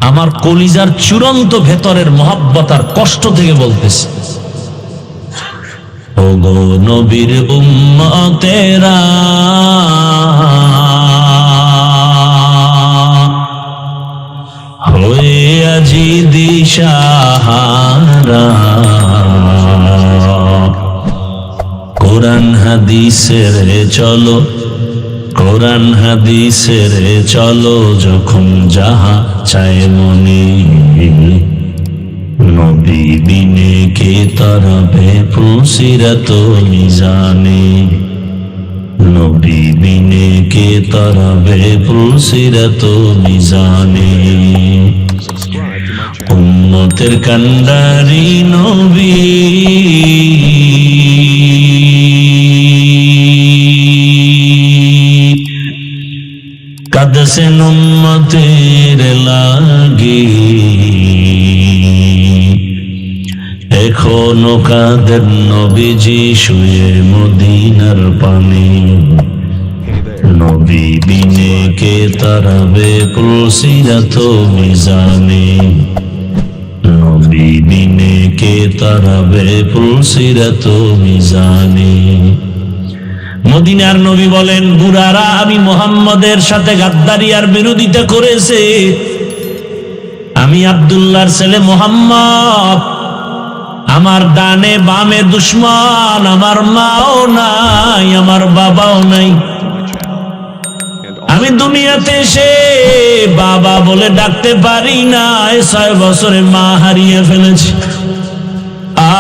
আমার কলিজার চূড়ান্ত ভেতরের মহব্বত আর কষ্ট থেকে বলতেছি। ও গো নবীর উম্মতেরা, হয়ে আজি দিশাহারা, কোরআন হাদিসের চলো, কোরআন হাদিসের চলো, যখন যাহা চায় মনে, নবী বিনে কে তরবে ফুসিরত মিজানে, নবী বিনে কে তরবে ফুসিরত মিজানে। Subscribe to my channel. উম্মতের কান্ডারি নবী, কাঁদছেন উম্মতের লাগি, এখনো কাঁদেন নবীজি শুয়ে মদিনার পানে, Hey there. নবী বিনে কে তারাবে পুলসিরাত মিজানে, নবী বিনে কে তারাবে পুলসিরাত মিজানে। মদিনার নবী বলেন, বুড়ারা আমি মুহাম্মদের সাথে গাদ্দারি আর বিরোধিতা করেছে, আমি আব্দুল্লাহর ছেলে মুহাম্মদ, আমার ডানে বামে দুশ্মন, আমার মাও নাই, আমার বাবাও নাই। To my channel. And আমি দুনিয়াতে এসে বাবা বলে ডাকতে পারি না, 6 বছরে মা হারিয়ে ফেলেছি,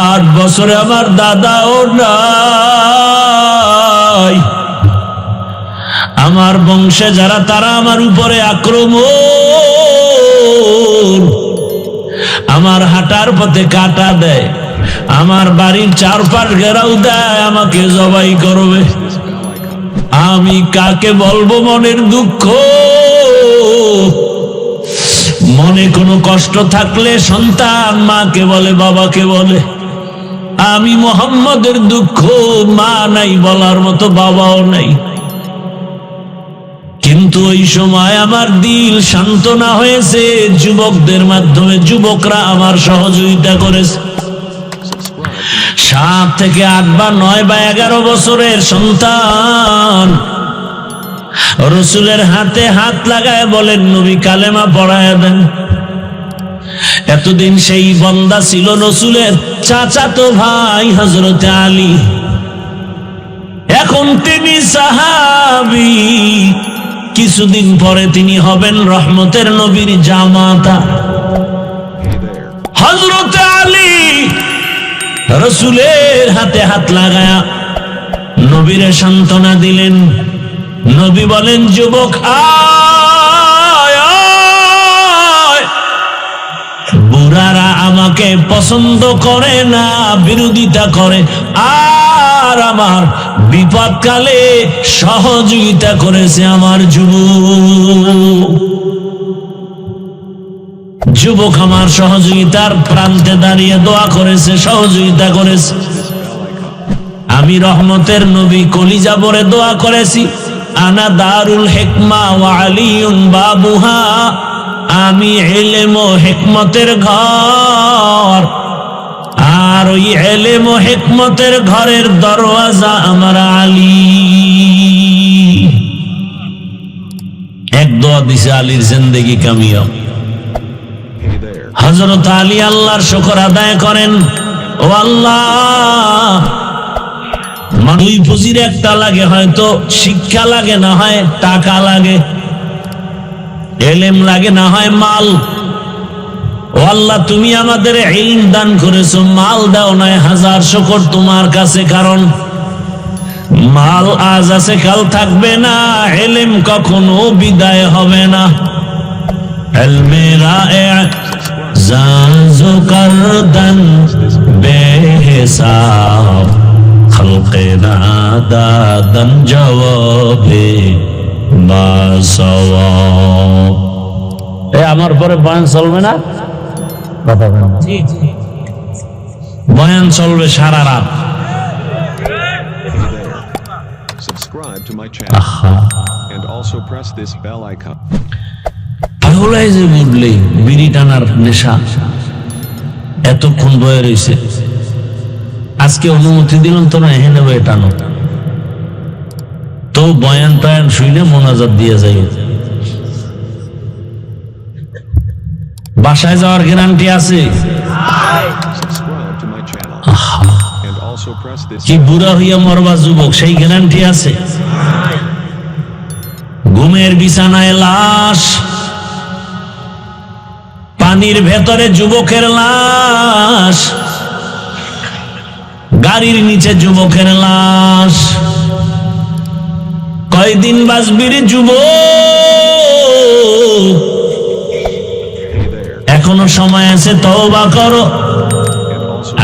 8 বছরে আমার দাদাও নাই। আমার বংশে যারা, তারা আমার উপরে আক্রমণ, আমার হাঁটার পথে কাটা দেয়, আমার বাড়ির চারপাশ ঘেরাও দেয়, আমাকে জবাই করবে। this bell icon. আমি কাকে বলবো মনের দুঃখ? মনে কোনো কষ্ট থাকলে সন্তান মাকে বলে, বাবাকে বলে। আমি মুহাম্মদের দুঃখ, মা নাই বলার মতো, বাবাও নাই। কিন্তু ওই সময় আমার দিল সান্ত্বনা হয়েছে যুবকদের মাধ্যমে, যুবকরা আমার সহযোগিতা করেছে। Subscribe to my 7 থেকে 8 বা 9 বা 11 বছরের সন্তান রসুলের হাতে হাত লাগায় বলেন, নবী কালেমা পড়ায় দেন। এতদিন সেই বন্দা ছিল রসুলের চাচাতো ভাই হযরতে আলী, এখন তিনি সাহাবী, কিছুদিন পরে তিনি হবেন রহমতের নবীর জামাতা। Hey there. হযরতে আলী রসুলের হাতে হাত লাগায়া নবীরে সান্ত্বনা দিলেন। নবী বলেন, যুবক আয় আয়। বুড়ারা আমাকে পছন্দ করে না, বিরোধিতা করে, আর আমার বিপদকালে সহযোগিতা করেছে আমার যুবক। যুবক আমার সহযোগিতার প্রান্তে দাঁড়িয়ে দোয়া করেছে, সহযোগিতা করেছে। This bell icon. আমি রহমতের নবী কলিজা ভরে দোয়া করেছি, আনা দারুল হিকমা ওয়া আলিউন বাবুহা, আমি ইলম ও হিকমতের ঘর, আর ওই ইলম ও হিকমতের ঘরের দরওয়াজা আমার আলী। এক দোয়া দিছে, আলীর জিন্দেগি কামিয়াব। Hey there. হযরত আলী আল্লাহর শুকর আদায় করেন, ও আল্লাহ, দুই পুঁজির একটা লাগে, হয়তো শিক্ষা লাগে, না হয় টাকা লাগে, এলেম লাগে, না হয় মাল। ও আল্লাহ, তুমি আমাদের ইলম দান করেছো, মাল দাও নাই, 1000 শুকর তোমার কাছে, কারণ মাল আজ আছে কাল থাকবে না, এলেম কখনো বিদায় হবে না। इल्मे राए जाज़ो करदन बेहिसाब खल्क़े नादादन जवाबे बासवाब। এ আমার পরে বয়ান চলবে না? কথা বলেন। বয়ান চলবে সারা রাত। Subscribe to my channel and also press this bell icon. পাগলাই যে বুঝলেই বিড়ি টানার নেশা এতক্ষণ বয়ে রয়েছে, আজকে অনুমতি দিলাম তো না এখানে বয়ে টানো, তো বয়ান টয়ান শুইলে মোনাজাত দিয়ে যাই। বাসায় যাওয়ার গ্যারান্টি আছে? Subscribe to my channel and also press this. কি বুড়া হইয়া মরবা যুবক, সেই গ্যারান্টি আছে? ঘুমের বিছানায় লাশ, পানির ভেতরে যুবকের লাশ, গাড়ির নিচে যুবকের লাশ, কয়দিন বাঁচবি রে যুবক? এখনো সময় আছে, তওবা করো।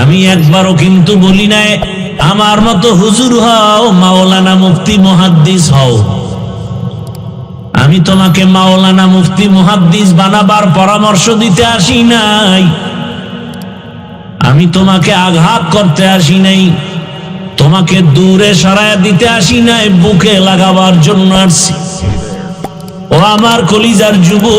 আমি একবারও কিন্তু বলি নাই আমার মতো হুজুর হও, মাওলানা মুফতি মুহাদ্দিস হও। আমি তোমাকে মাওলানা মুফতি মুহাদ্দিস বানাবার পরামর্শ দিতে আসি নাই, আমি তোমাকে আঘাত করতে আসি নাই, তোমাকে দূরে সরায় দিতে আসি নাই, বুকে লাগাবার জন্য আসছি। ও আমার কলিজার যুবক,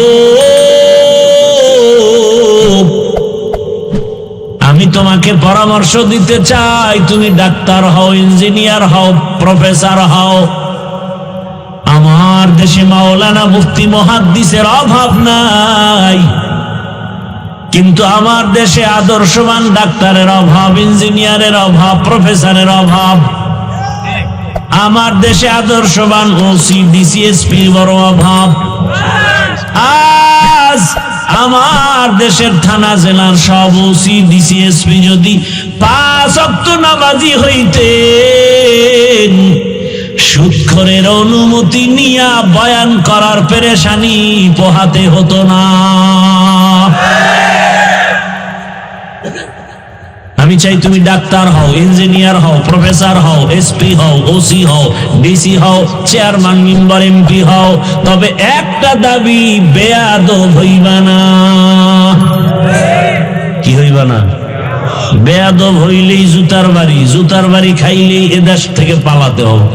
আমি তোমাকে পরামর্শ দিতে চাই, তুমি ডাক্তার হও, ইঞ্জিনিয়ার হও, প্রফেসর হও। আমার দেশে মাওলানা মুফতি মুহাদ্দিসের অভাব নাই, কিন্তু আমার দেশে আদর্শবান ডাক্তারের অভাব, ইঞ্জিনিয়ারের অভাব, প্রফেসরের অভাব। আমার দেশে আদর্শবান ওসি ডিসিএসপি বড় অভাব। আজ আমার দেশের থানা জেলার সব ওসি ডিসিএসপি যদি 5 ওয়াক্ত নামাজি হইতেন, সুদখোরের অনুমতি নিয়া বয়ান করার পেরেশানি পোহাতে হতো না। আমি চাই তুমি ডাক্তার হও, ইঞ্জিনিয়ার হও, প্রফেসর হও, এসপি হও, ওসি হও, ডিসি হও, চেয়ারম্যান, মেম্বার, এমপি হও, তবে একটা দাবি, বেয়াদব হইবা না। কি হইবা না? বেয়াদব হইলেই জুতার বাড়ি, জুতার বাড়ি খাইলেই এদেশ থেকে পালাতে হবে।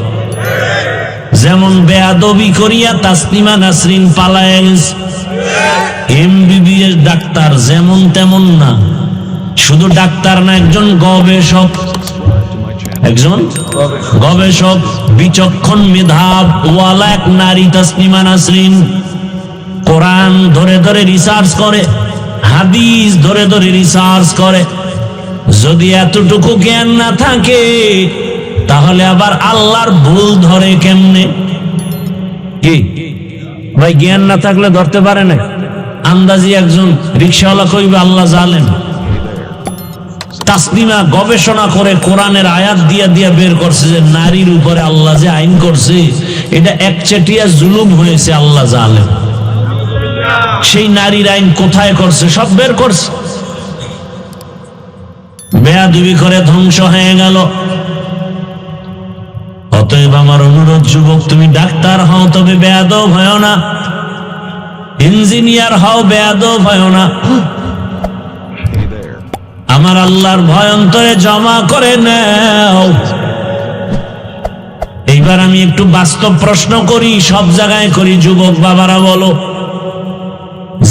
যেমন বেয়াদবি করিয়া তাসনিমা নাসরিন পালায় গেছে। এমবিবিএস ডাক্তার যেমন তেমন না, শুধু ডাক্তার না, একজন গবেষক, একজন গবেষক, বিচক্ষণ মেধাব ওয়ালা এক নারী তাসনিমা নাসরিন। কোরআন ধরে ধরে রিসার্চ করে, হাদিস ধরে ধরে রিসার্চ করে। যদি এতটুকু জ্ঞান না থাকে, তাহলে আবার আল্লাহর ভুল ধরে কেমনে? কি ভাই, জ্ঞান না থাকলে ধরতে পারে না? আন্দাজি একজন রিকশাওয়ালা কইবে আল্লাহ জানেন। তাসনিমা গবেষণা করে কোরআনের আয়াত দিয়া দিয়া বের করছে যে নারীর উপরে আল্লাহ যে আইন করছে, এটা একচেটিয়া জুলুম হয়েছে, আল্লাহ জানেন। সেই নারীর আইন কোথায় করছে সব বের করছে। বেয়াদবি করে ধ্বংস হয়ে গেল। অতএব আমার অনুরোধ, যুবক, তুমি ডাক্তার হও, তবে বেয়াদব হয় না। ইঞ্জিনিয়ার হও, বেয়াদব হয় না। আমার আল্লাহর ভয় অন্তরে জমা করে নাও। এইবার আমি একটু বাস্তব প্রশ্ন করি, সব জায়গায় করি। যুবক বাবারা বলো,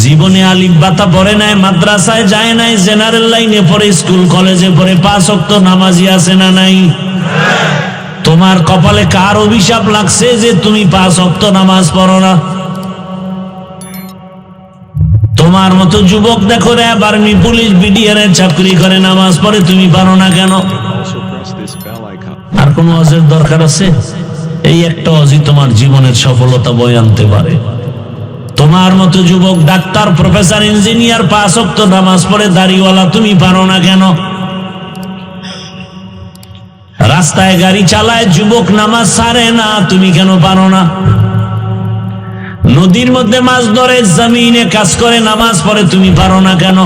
জীবনে আলিফ বাতা পড়ে নাই, মাদ্রাসায় যায় নাই, জেনারেল লাইনে পড়ে, স্কুল কলেজে পড়ে, 5 ওয়াক্ত নামাজি আছে না নাই? তোমার কপালে কার অভিশাপ লাগছে যে তুমি 5 ওয়াক্ত নামাজ পড়ো না? তোমার মতো যুবক দেখো রে, আর্মি, পুলিশ, বিডিআর এর চাকরি করে, নামাজ পড়ে, তুমি পারো না কেন? আর কোন ওয়াজের দরকার আছে? এই একটা ওয়াজই তোমার জীবনের সফলতা বয়ে আনতে পারে। তোমার মতো যুবক ডাক্তার, প্রফেসর, ইঞ্জিনিয়ার 5 ওয়াক্ত নামাজ পড়ে, দাড়িওয়ালা, তুমি পারো না কেন? রাস্তায় গাড়ি চালায় যুবক, নামাজ ছাড়ে না, তুমি কেন পারো না? নদীর মধ্যে মাছ ধরে, জমিনে কাজ করে, নামাজ পড়ে, তুমি পারো না কেন?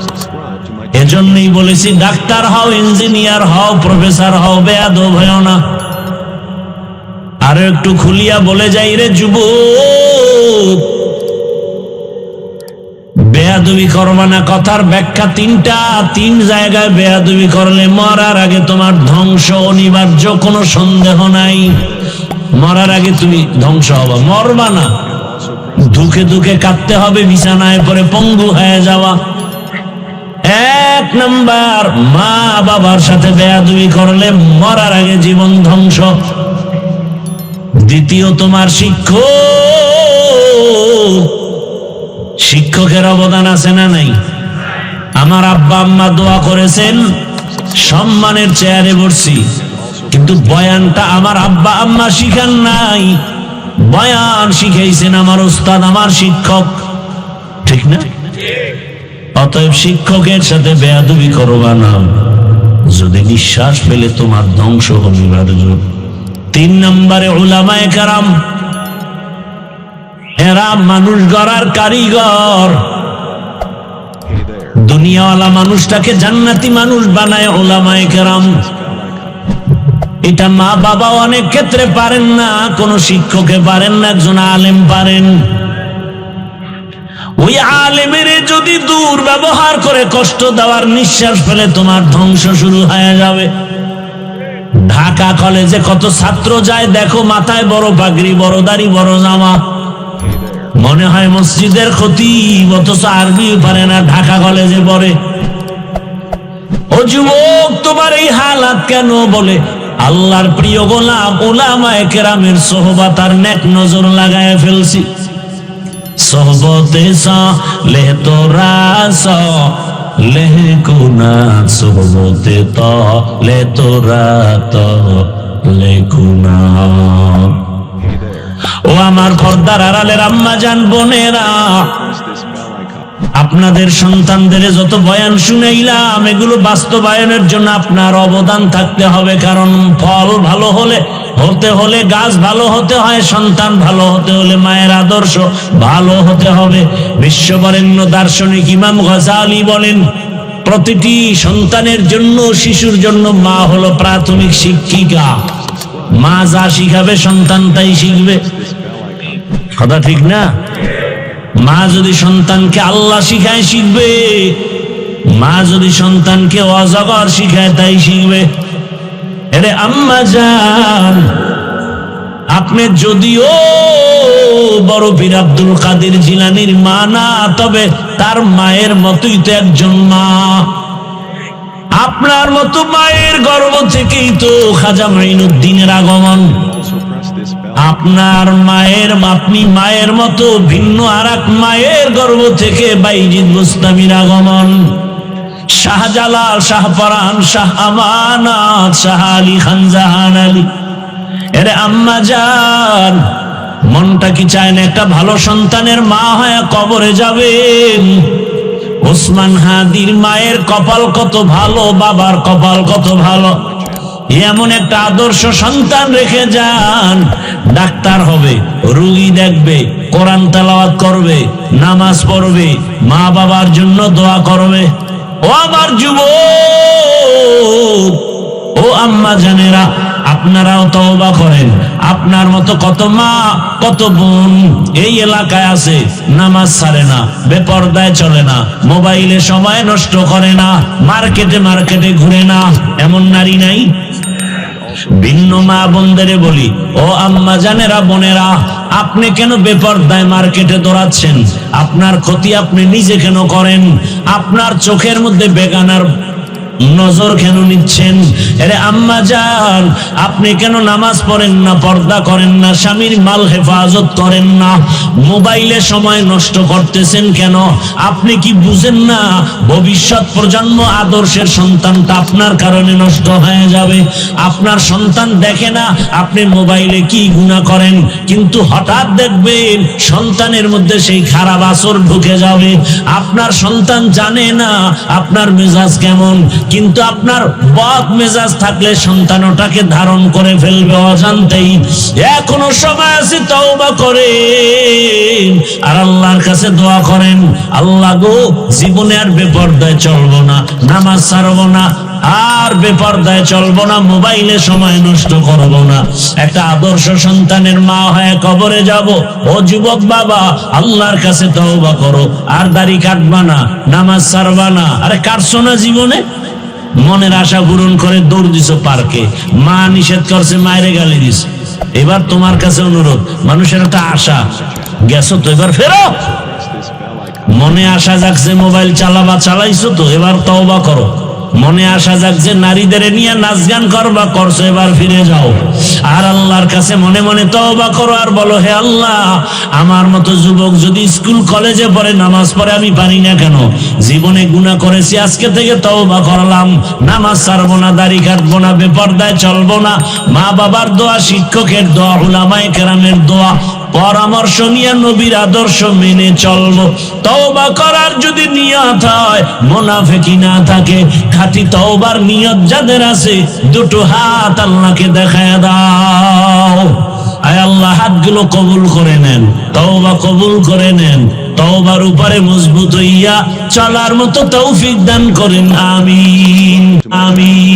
Subscribe to my এজন্যই বলেছি ডাক্তার হও, ইঞ্জিনিয়ার হও, প্রফেসর হও, বেয়াদব হও না। আরো একটু খুলিয়া বলে যাই রে যুবক, বেয়াদবি করবা না। কথার ব্যাখ্যা তিনটা, তিন জায়গায় বেয়াদবি করলে মরার আগে তোমার ধ্বংস অনিবার্য, কোনো সন্দেহ নাই। মরার আগে তুমি ধ্বংস হবা, মরবা না। also press দুঃখে দুঃখে কাঁদতে হবে, বিছানায় পরে পঙ্গু হয়ে যাওয়া। এক নাম্বার, মা বাবার সাথে বেয়াদবি করলে মরার আগে জীবন ধ্বংস। দ্বিতীয়, তোমার শিক্ষকের অবদান আছে না নাই? আমার আব্বা আম্মা দোয়া করেছেন, সম্মানের চেয়ারে বসছি, কিন্তু বয়ানটা আমার আব্বা আম্মা শিখান নাই, বয়ান শিখাইছেন আমার উস্তাদ, আমার শিক্ষক। ঠিক না? অতএব শিক্ষকের সাথে বেয়াদবি করবা না, যদি নিঃশ্বাস পেলে তোমার ধ্বংস অনিবার্য। তিন নম্বরে উলামায়ে কেরাম, এরা মানুষ গড়ার কারিগর। Hey there. দুনিয়াওয়ালা মানুষটাকে জান্নাতি মানুষ বানায় উলামায়ে কেরাম। এটা মা বাবা অনেক ক্ষেত্রে পারেন না, কোন শিক্ষকে পারেন না, একজন আলেম পারেন। ওই আলেমের যদি দুর্ব্যবহার করে কষ্ট দেওয়ার, নিঃশ্বাস ফেলে তোমার ধ্বংস শুরু হয়ে যাবে। ঢাকা কলেজে কত ছাত্র যায় দেখো, মাথায় বড় পাগড়ি, বড় দাড়ি, বড় জামা, Hey there. মনে হয় মসজিদের খতিব, অথচ আরবি পারে না, ঢাকা কলেজে পড়ে। ও যুবক, তোমার এই হালাত কেন? বলে আল্লাহর প্রিয় গোলাম উলামায়ে কেরামের সোহবত আর নেক নজর লাগায় ফেলছি। সোহবতে সালেহ তোরা সালেহ কুনা, সোহবতে তালে তোরা তালে কুনা। Hey there. ও আমার পর্দার আড়ালের আম্মা জান, বোনেরা, Press this bell icon. আপনাদের সন্তানদের যত বয়ান শুনাইলাম, এগুলো বাস্তবায়নের জন্য আপনার অবদান থাকতে হবে। কারণ ফল ভালো হতে হলে গাছ ভালো হতে হয়, সন্তান ভালো হতে হলে মায়ের আদর্শ ভালো হতে হবে। বিশ্ববরেণ্য দার্শনিক ইমাম গজালি বলেন, প্রতিটি সন্তানের জন্য, শিশুর জন্য মা হলো প্রাথমিক শিক্ষিকা। মা যা শিখাবে সন্তান তাই শিখবে। This bell icon. কথা ঠিক না? মা যদি সন্তানকে আল্লাহ শিখায় শিখবে, মা যদি সন্তানকে অজগর শিখায় তাই শিখবে। আরে আম্মা জান, আপনি যদিও বড় পীর আব্দুল কাদের জিলানীর মা না, তবে তার মায়ের মতোই তো একজন মা। আপনার মতো মায়ের গর্ভ থেকেই তো খাজা মাইনুদ্দিনের আগমন। Also press this bell. আপনি মায়ের মতো ভিন্ন আর এক মায়ের গর্ভ থেকে বাইজিদ বুস্তামির আগমন। শাহজালাল, শাহপরান, শাহ আমানত, শাহ আলী খান জাহান আলী। এরে আম্মা জান, মনটা কি চায় না একটা ভালো সন্তানের মা হয়ে কবরে যাবেন? ওসমান হাদির মায়ের কপাল কত ভালো, বাবার কপাল কত ভালো। এমন একটা আদর্শ সন্তান রেখে যান, ডাক্তার হবে, রোগী দেখবে, কোরআন তেলাওয়াত করবে, নামাজ পড়বে, মা বাবার জন্য দোয়া করবে। ও আমার যুবক, ও আম্মা জানেরা, আপনারাও তওবা করেন। আপনার মতো কত মা, কত বোন এই এলাকায় আছে, নামাজ ছাড়ে না, বেপরদায় চলে না, মোবাইলে সময় নষ্ট করে না, মার্কেটে ঘুরে না, এমন নারী নাই? ভিন্ন মা বোনদের বলি, ও আম্মা জানেরা, বোনেরা, আপনি কেন বেপরদায় মার্কেটে দৌড়াচ্ছেন? আপনার ক্ষতি আপনি নিজে কেন করেন? আপনার চোখের মধ্যে বেগানার নজর কেন নিচ্ছেন? আরে আম্মা জান, আপনি কেন নামাজ পড়েন না, পর্দা করেন না, স্বামীর মাল হেফাজত করেন না, মোবাইলে সময় নষ্ট করতেছেন কেন? আপনি কি বুঝেন না ভবিষ্যৎ প্রজন্ম আদর্শের সন্তানটা আপনার কারণে নষ্ট হয়ে যাবে? আপনার সন্তান দেখে না আপনি মোবাইলে কি গুনাহ করেন, কিন্তু হঠাৎ দেখবেন সন্তানের মধ্যে সেই খারাপ আসর ঢুকে যাবে। আপনার সন্তান জানে না আপনার মেজাজ কেমন, কিন্তু আপনার বদ মেজাজ থাকলে সন্তান ওটাকে ধারণ করে ফেলবে অজান্তেই। এখনো সময় আছে, তওবা করেন আর আল্লাহর কাছে দোয়া করেন, আল্লাহ গো জীবনে আর বেপরদায় চলবো না, নামাজ ছাড়বো না, আর বেপরদায় চলবো না, মোবাইলে সময় নষ্ট করবো না, একটা আদর্শ সন্তানের মা হয়ে কবরে যাব। ও যুবক বাবা, আল্লাহর কাছে তওবা করো, আর দাড়ি কাটবা না, নামাজ ছাড়বা না। আরে কাটছো না জীবনে? মনের আশা পূরণ করে দৌড় দিছো পার্কে, মা নিষেধ করছে, মায়ের গালি দিস। এবার তোমার কাছে অনুরোধ, মানুষের একটা আশা, গেছো তো এবার ফেরো। Press this bell icon. মনে আশা জাগছে মোবাইল চালাবা, চালাইছো তো এবার তওবা করো। মনে আশা জাগছে নারীদের নিয়ে নাচ গান করবা, করছো, এবার ফিরে যাও। আর আল্লাহর কাছে মনে মনে তওবা করো আর বলো, হে আল্লাহ, আমার মতো যুবক যদি স্কুল কলেজে পড়ে, নামাজ পড়ে, আমি পারি না কেন? জীবনে গুনাহ করেছি, আজকে থেকে তওবা করলাম, নামাজ ছাড়বো না, দাড়ি কাটবো না, বেপরদায় চলবো না। মা বাবার দোয়া, শিক্ষকের দোয়া, উলামায়ে কেরামের দোয়া, পরামর্শ নিয়ে নবীর আদর্শ মেনে চলবো। তওবা করার যদি নিয়ত হয়, মুনাফিকি না থাকে, খাঁটি তওবার নিয়ত যাদের আছে, দুটো হাত আল্লাহকে দেখায় দাও। আয় আল্লাহ, হাতগুলো কবুল করে নেন, তওবা কবুল করে নেন, তওবার উপরে মজবুত হইয়া চলার মতো তৌফিক দান করেন। আমিন, আমিন।